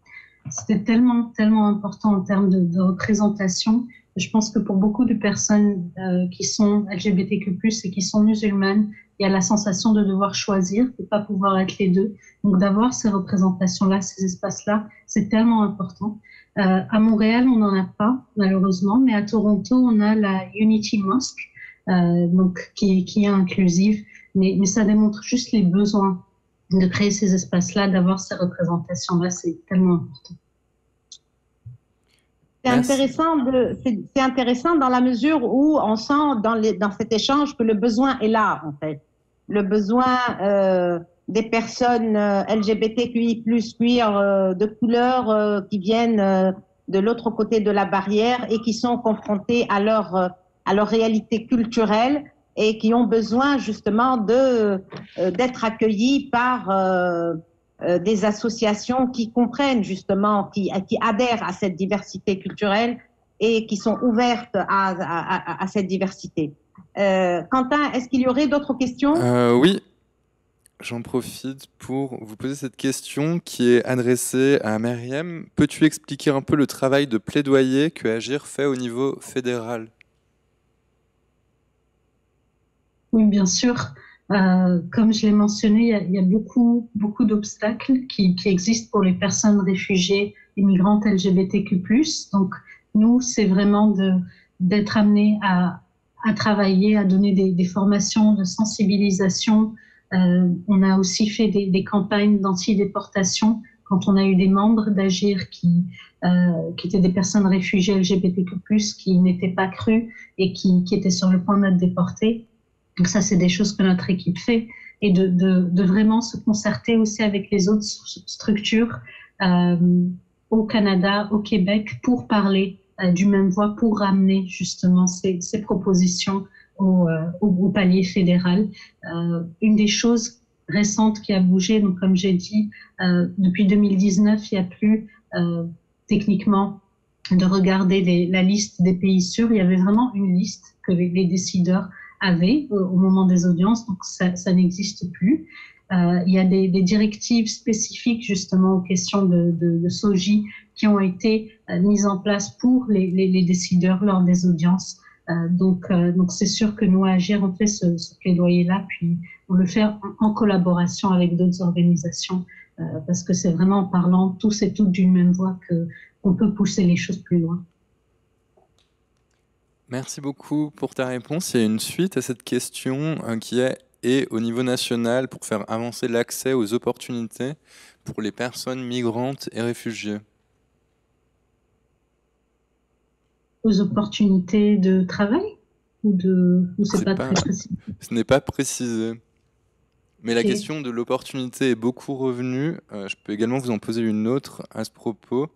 tellement, tellement important en termes de représentation. Je pense que pour beaucoup de personnes qui sont LGBTQ+, et qui sont musulmanes, il y a la sensation de devoir choisir, de ne pas pouvoir être les deux. Donc d'avoir ces représentations-là, ces espaces-là, c'est tellement important. À Montréal, on n'en a pas, malheureusement, mais à Toronto, on a la Unity Mosque, donc qui est inclusive, mais ça démontre juste les besoins de créer ces espaces-là, d'avoir ces représentations-là, c'est tellement important. C'est intéressant dans la mesure où on sent dans cet échange que le besoin est là, en fait. Le besoin des personnes LGBTQI+, queer, de couleur, qui viennent de l'autre côté de la barrière et qui sont confrontés à leur réalité culturelle et qui ont besoin justement d'être accueillis par des associations qui comprennent justement, qui adhèrent à cette diversité culturelle et qui sont ouvertes à cette diversité. Quentin, est-ce qu'il y aurait d'autres questions? Oui, j'en profite pour vous poser cette question qui est adressée à Myriam. Peux-tu expliquer un peu le travail de plaidoyer que Agir fait au niveau fédéral? Oui, bien sûr. Comme je l'ai mentionné, il y a beaucoup d'obstacles qui existent pour les personnes réfugiées et migrantes LGBTQ+. Donc, nous, c'est vraiment d'être amenés à travailler, à donner des formations de sensibilisation. On a aussi fait des campagnes d'anti-déportation quand on a eu des membres d'Agir qui étaient des personnes réfugiées LGBTQ+, qui n'étaient pas crues et qui étaient sur le point d'être déportées. Donc ça, c'est des choses que notre équipe fait, et de vraiment se concerter aussi avec les autres structures au Canada, au Québec, pour parler du même voix, pour ramener justement ces propositions au palier fédéral. Une des choses récentes qui a bougé, donc comme j'ai dit, depuis 2019, il n'y a plus techniquement de regarder la liste des pays sûrs. Il y avait vraiment une liste que les décideurs avaient au moment des audiences, donc ça n'existe plus. Il y a des directives spécifiques justement aux questions de SOGI qui ont été mises en place pour les décideurs lors des audiences. Donc c'est sûr que nous, à Agir, on fait ce plaidoyer-là, puis on le fait en collaboration avec d'autres organisations, parce que c'est vraiment en parlant tous et toutes d'une même voix qu'on peut pousser les choses plus loin. Merci beaucoup pour ta réponse. Il y a une suite à cette question qui est et au niveau national pour faire avancer l'accès aux opportunités pour les personnes migrantes et réfugiées. Aux opportunités de travail ou c'est pas très précis? Ce n'est pas précisé. Mais la question de l'opportunité est beaucoup revenue. Je peux également vous en poser une autre à ce propos.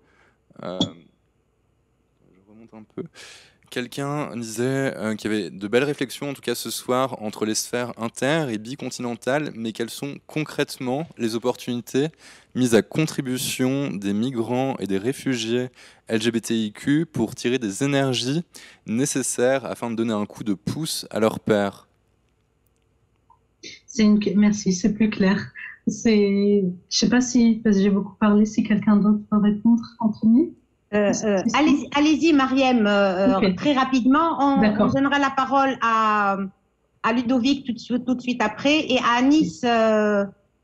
Je remonte un peu. Quelqu'un disait qu'il y avait de belles réflexions, en tout cas ce soir, entre les sphères inter- et bicontinentales, mais quelles sont concrètement les opportunités mises à contribution des migrants et des réfugiés LGBTIQ pour tirer des énergies nécessaires afin de donner un coup de pouce à leurs pairs? Merci, c'est plus clair. Je sais pas si, parce que j'ai beaucoup parlé, si quelqu'un d'autre peut répondre en premier. Allez-y, Myriam, Okay. très rapidement. On donnera la parole à Ludovic tout de suite après, et à Anis,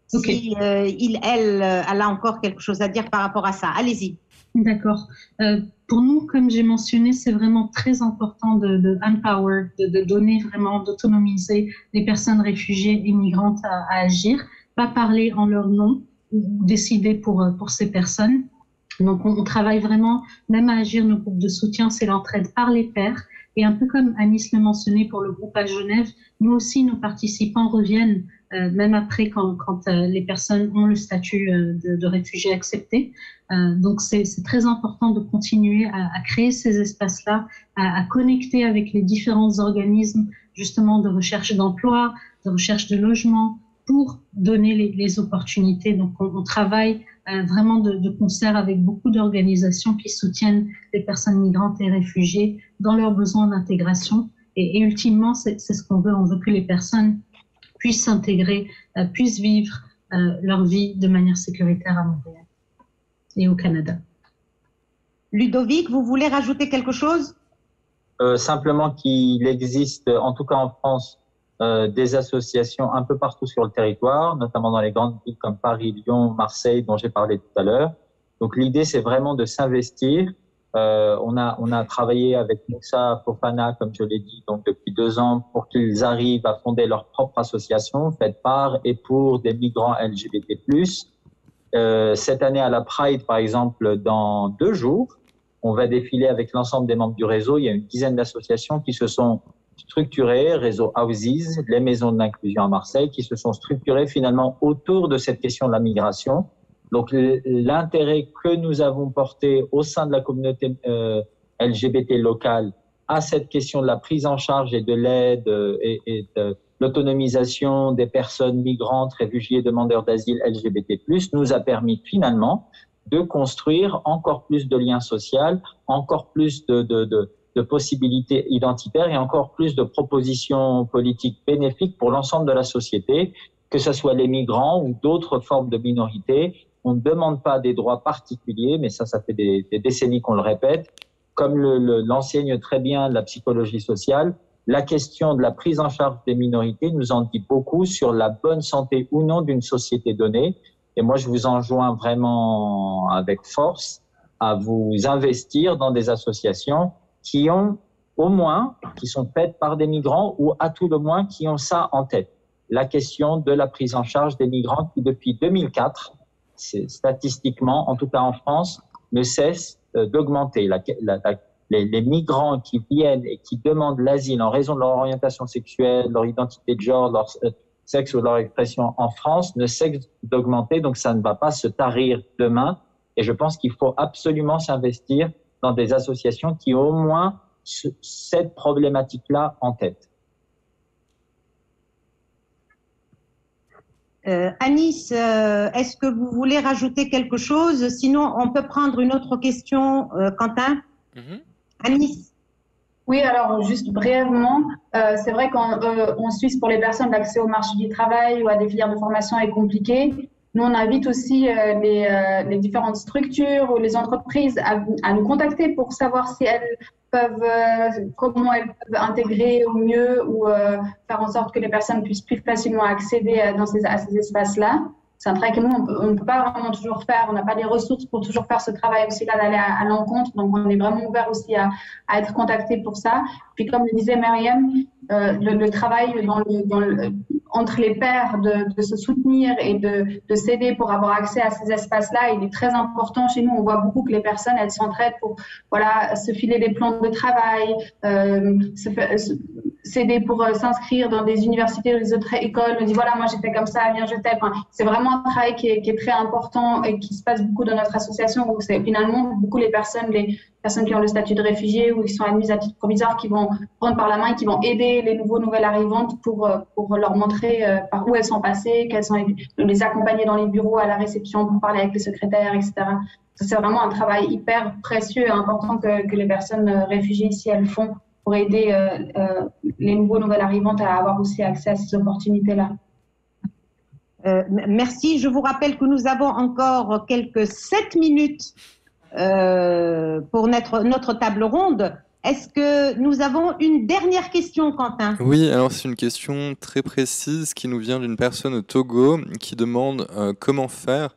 si elle a encore quelque chose à dire par rapport à ça. Allez-y. D'accord. Pour nous, comme j'ai mentionné, c'est vraiment très important de empower, de donner vraiment, d'autonomiser les personnes réfugiées et migrantes à agir, pas parler en leur nom, décider pour ces personnes. Donc, on travaille vraiment, même à Agir, nos groupes de soutien, c'est l'entraide par les pairs. Et un peu comme Anis le mentionnait pour le groupe à Genève, nous aussi, nos participants reviennent, même après quand les personnes ont le statut de réfugié accepté. Donc, c'est très important de continuer à créer ces espaces-là, à connecter avec les différents organismes, justement, de recherche d'emploi, de recherche de logement, pour donner les opportunités. Donc, on travaille vraiment de concert avec beaucoup d'organisations qui soutiennent les personnes migrantes et réfugiées dans leurs besoins d'intégration. Et ultimement, c'est ce qu'on veut. On veut que les personnes puissent s'intégrer, puissent vivre leur vie de manière sécuritaire à Montréal et au Canada. Ludovic, vous voulez rajouter quelque chose? Simplement qu'il existe, en tout cas en France, des associations un peu partout sur le territoire, notamment dans les grandes villes comme Paris, Lyon, Marseille, dont j'ai parlé tout à l'heure. Donc l'idée, c'est vraiment de s'investir. On a travaillé avec Moussa Fofana, comme je l'ai dit, donc depuis 2 ans, pour qu'ils arrivent à fonder leur propre association, faite par et pour des migrants LGBT+. Cette année à la Pride, par exemple, dans 2 jours, on va défiler avec l'ensemble des membres du réseau. Il y a une dizaine d'associations qui se sont structurées, réseau Houses, les maisons de l'inclusion à Marseille, qui se sont structurées finalement autour de cette question de la migration. Donc l'intérêt que nous avons porté au sein de la communauté LGBT locale à cette question de la prise en charge et de l'aide et de l'autonomisation des personnes migrantes, réfugiées, demandeurs d'asile LGBT+, nous a permis finalement de construire encore plus de liens sociaux, encore plus de possibilités identitaires et encore plus de propositions politiques bénéfiques pour l'ensemble de la société, que ce soit les migrants ou d'autres formes de minorités. On ne demande pas des droits particuliers, mais ça fait des décennies qu'on le répète. Comme l'enseigne très bien la psychologie sociale, la question de la prise en charge des minorités nous en dit beaucoup sur la bonne santé ou non d'une société donnée. Et moi, je vous enjoins vraiment avec force à vous investir dans des associations qui ont au moins, qui sont faites par des migrants ou à tout le moins qui ont ça en tête. La question de la prise en charge des migrants qui, depuis 2004, statistiquement, en tout cas en France, ne cesse d'augmenter. Les migrants qui viennent et qui demandent l'asile en raison de leur orientation sexuelle, leur identité de genre, leur sexe ou leur expression en France ne cesse d'augmenter, donc ça ne va pas se tarir demain. Et je pense qu'il faut absolument s'investir dans des associations qui ont au moins cette problématique-là en tête. Anis, est-ce que vous voulez rajouter quelque chose? Sinon, on peut prendre une autre question. Quentin? Anis? Oui, alors juste brièvement, c'est vrai qu'en Suisse, pour les personnes, l'accès au marché du travail ou à des filières de formation est compliqué. Nous, on invite aussi les différentes structures ou les entreprises à nous contacter pour savoir si elles peuvent, comment elles peuvent intégrer au mieux ou faire en sorte que les personnes puissent plus facilement accéder à ces espaces-là. C'est un travail que nous, on ne peut pas vraiment toujours faire. On n'a pas les ressources pour toujours faire ce travail aussi là d'aller à l'encontre. Donc, on est vraiment ouvert aussi à être contacté pour ça. Puis, comme le disait Myriam, le travail entre les pairs de se soutenir et de s'aider pour avoir accès à ces espaces-là, il est très important. Chez nous, on voit beaucoup que les personnes, elles s'entraident pour se filer des plans de travail, s'aider pour s'inscrire dans des universités ou des autres écoles. On dit voilà, moi j'ai fait comme ça, viens je t'aide. Enfin, c'est vraiment un travail qui est très important et qui se passe beaucoup dans notre association où c'est finalement beaucoup les personnes qui ont le statut de réfugié ou qui sont admises à titre provisoire qui vont prendre par la main et qui vont aider les nouvelles arrivantes pour leur montrer par où elles sont passées, les accompagner dans les bureaux à la réception pour parler avec les secrétaires, etc. Ça, c'est vraiment un travail hyper précieux et important que les personnes réfugiées ici elles font pour aider les nouvelles arrivantes à avoir aussi accès à ces opportunités-là. Merci. Je vous rappelle que nous avons encore quelques 7 minutes pour notre table ronde. Est-ce que nous avons une dernière question, Quentin? Oui, alors c'est une question très précise qui nous vient d'une personne au Togo qui demande comment faire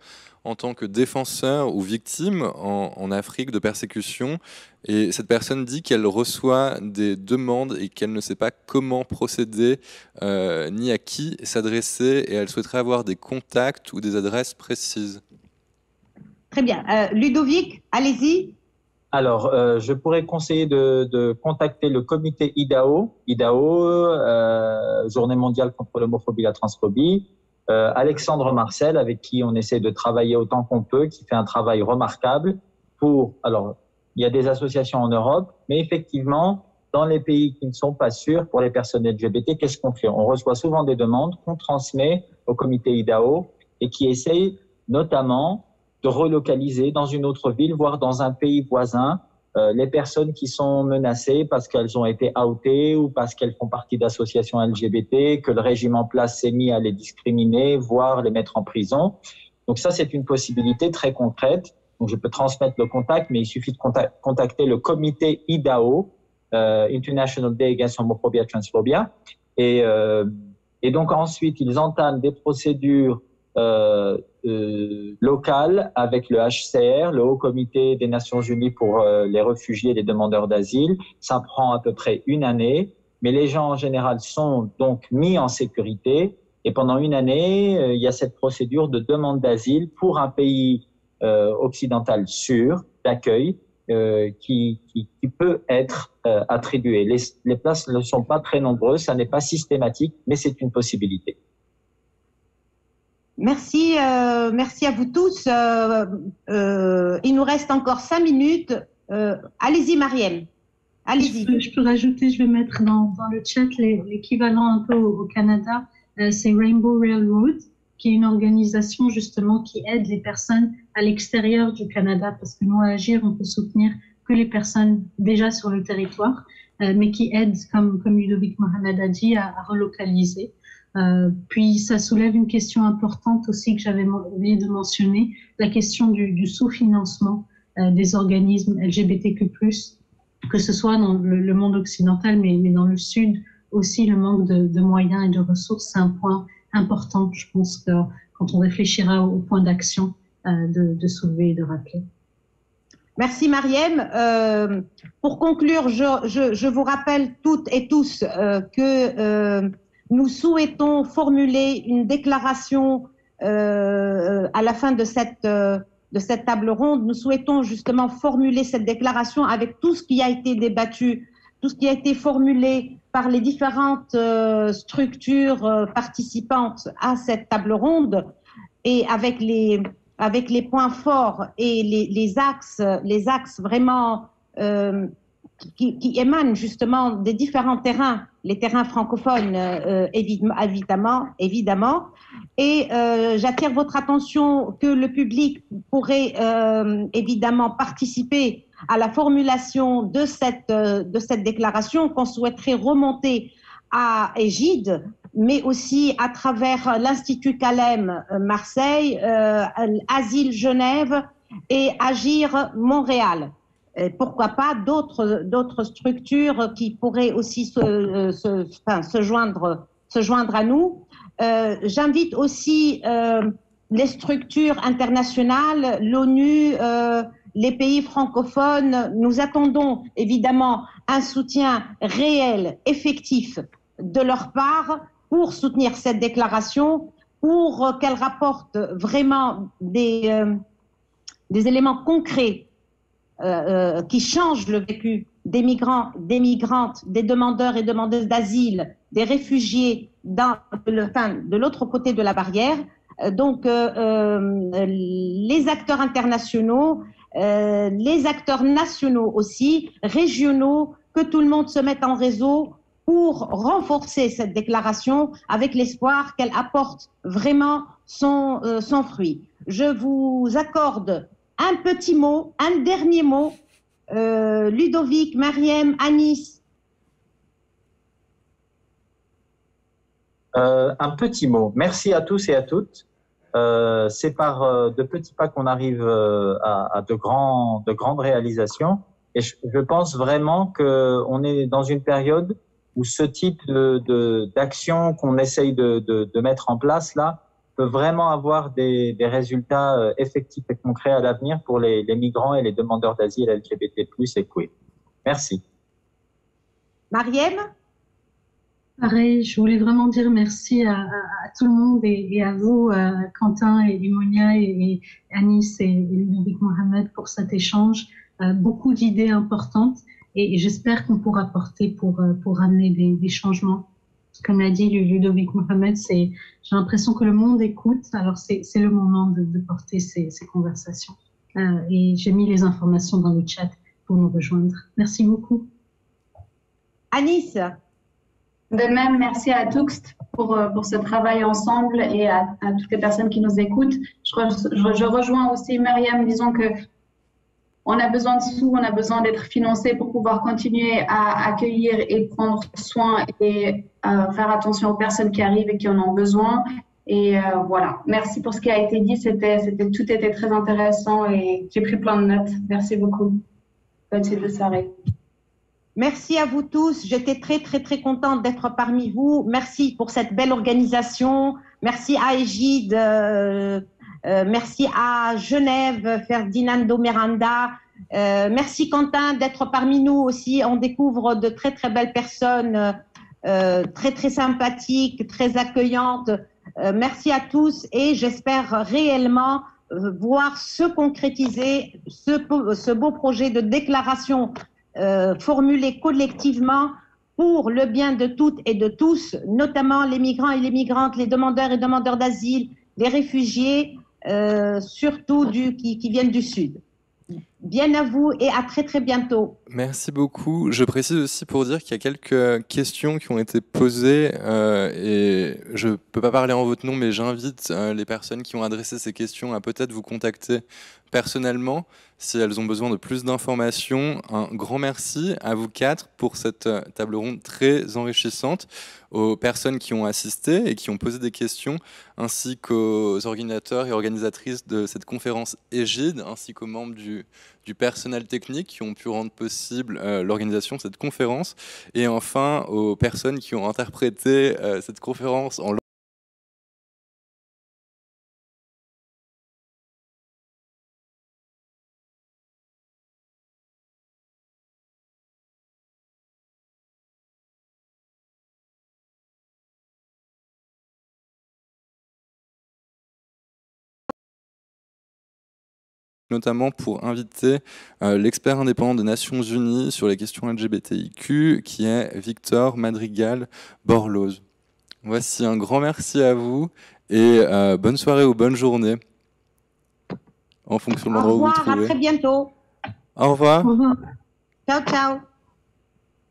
en tant que défenseur ou victime en Afrique de persécution. Et cette personne dit qu'elle reçoit des demandes et qu'elle ne sait pas comment procéder, ni à qui s'adresser, et elle souhaiterait avoir des contacts ou des adresses précises. Très bien. Ludovic, allez-y. Alors, je pourrais conseiller de contacter le comité IDAO, Journée mondiale contre l'homophobie et la transphobie, Alexandre Marcel, avec qui on essaie de travailler autant qu'on peut, qui fait un travail remarquable alors, il y a des associations en Europe, mais effectivement, dans les pays qui ne sont pas sûrs pour les personnes LGBT, qu'est-ce qu'on fait? On reçoit souvent des demandes qu'on transmet au comité IDAO et qui essaye notamment de relocaliser dans une autre ville, voire dans un pays voisin, les personnes qui sont menacées parce qu'elles ont été outées ou parce qu'elles font partie d'associations LGBT, que le régime en place s'est mis à les discriminer, voire les mettre en prison. Donc ça, c'est une possibilité très concrète. Donc je peux transmettre le contact, mais il suffit de contacter le comité IDAO, International Day Against Homophobia and Transphobia. Et donc ensuite, ils entament des procédures locales avec le HCR, le Haut Comité des Nations Unies pour les réfugiés et les demandeurs d'asile. Ça prend à peu près 1 année, mais les gens en général sont donc mis en sécurité. Et pendant 1 année, il y a cette procédure de demande d'asile pour un pays occidental sûr d'accueil qui peut être attribué. Les places ne sont pas très nombreuses, ça n'est pas systématique, mais c'est une possibilité. Merci, merci à vous tous. Il nous reste encore 5 minutes. Allez-y, Mariam. Allez-y. Je peux rajouter, je vais mettre dans le chat l'équivalent un peu au Canada. C'est Rainbow Railroad, qui est une organisation justement qui aide les personnes à l'extérieur du Canada, parce que nous, à Agir, on peut soutenir que les personnes déjà sur le territoire, mais qui aident, comme Ludovic Mohamed a dit, à relocaliser. Puis ça soulève une question importante aussi que j'avais oublié de mentionner, la question du sous-financement des organismes LGBTQ+, que ce soit dans le monde occidental, mais dans le Sud aussi, le manque de moyens et de ressources, c'est un point important, je pense, que quand on réfléchira au point d'action de soulever et de rappeler. Merci Mariam. Pour conclure, je vous rappelle toutes et tous que nous souhaitons formuler une déclaration à la fin de cette table ronde. Nous souhaitons justement formuler cette déclaration avec tout ce qui a été débattu, tout ce qui a été formulé par les différentes structures participantes à cette table ronde, et avec les points forts et les axes vraiment qui émanent justement des différents terrains, les terrains francophones évidemment. Et j'attire votre attention que le public pourrait évidemment participer à la formulation de cette déclaration qu'on souhaiterait remonter à Égide, mais aussi à travers l'Institut Calem Marseille, Asile Genève et Agir Montréal. Pourquoi pas d'autres structures qui pourraient aussi se joindre à nous. J'invite aussi les structures internationales, l'ONU, les pays francophones. Nous attendons évidemment un soutien réel, effectif de leur part pour soutenir cette déclaration, pour qu'elle rapporte vraiment des éléments concrets qui changent le vécu des migrants, des migrantes, des demandeurs et demandeuses d'asile, des réfugiés de l'autre côté de la barrière. Donc, les acteurs internationaux, les acteurs nationaux aussi, régionaux, que tout le monde se mette en réseau pour renforcer cette déclaration avec l'espoir qu'elle apporte vraiment son fruit. Je vous accorde un petit mot, un dernier mot. Ludovic, Mariam, Anis. Un petit mot. Merci à tous et à toutes. C'est par de petits pas qu'on arrive à de grandes réalisations. Et je pense vraiment qu'on est dans une période où ce type d'action qu'on essaye de mettre en place là peut vraiment avoir des résultats effectifs et concrets à l'avenir pour les migrants et les demandeurs d'asile LGBT+ et queer. Merci. Mariem? Pareil, je voulais vraiment dire merci à tout le monde et à vous, Quentin et Monia et Anis et Ludovic Mohamed pour cet échange. Beaucoup d'idées importantes et j'espère qu'on pourra porter pour amener des changements. Comme l'a dit Ludovic Mohamed, j'ai l'impression que le monde écoute, alors c'est le moment de porter ces conversations. Et j'ai mis les informations dans le chat pour nous rejoindre. Merci beaucoup. Anis? De même, merci à Tuxt pour ce travail ensemble et à toutes les personnes qui nous écoutent. Je rejoins aussi Myriam, disons que on a besoin de sous, on a besoin d'être financé pour pouvoir continuer à accueillir et prendre soin et faire attention aux personnes qui arrivent et qui en ont besoin. Et voilà, merci pour ce qui a été dit, tout était très intéressant et j'ai pris plein de notes. Merci beaucoup. Bonne suite de soirée. Merci à vous tous. J'étais très contente d'être parmi vous. Merci pour cette belle organisation. Merci à Égide. Merci à Genève, Ferdinando Miranda. Merci Quentin d'être parmi nous aussi. On découvre de très belles personnes, très sympathiques, très accueillantes. Merci à tous et j'espère réellement voir se concrétiser ce beau projet de déclaration formulé collectivement pour le bien de toutes et de tous, notamment les migrants et les migrantes, les demandeurs et demandeurs d'asile, les réfugiés, surtout qui viennent du Sud. Bien à vous et à très bientôt. Merci beaucoup. Je précise aussi pour dire qu'il y a quelques questions qui ont été posées et je ne peux pas parler en votre nom, mais j'invite les personnes qui ont adressé ces questions à peut-être vous contacter personnellement si elles ont besoin de plus d'informations. Un grand merci à vous quatre pour cette table ronde très enrichissante, aux personnes qui ont assisté et qui ont posé des questions, ainsi qu'aux organisateurs et organisatrices de cette conférence Égide, ainsi qu'aux membres du personnel technique qui ont pu rendre possible l'organisation de cette conférence, et enfin aux personnes qui ont interprété cette conférence en notamment pour inviter l'expert indépendant des Nations Unies sur les questions LGBTIQ, qui est Victor Madrigal Borloz. Voici un grand merci à vous et bonne soirée ou bonne journée en fonction de l'endroit où vous vous trouvez. Au revoir, à très bientôt. Au revoir. Au revoir. Ciao.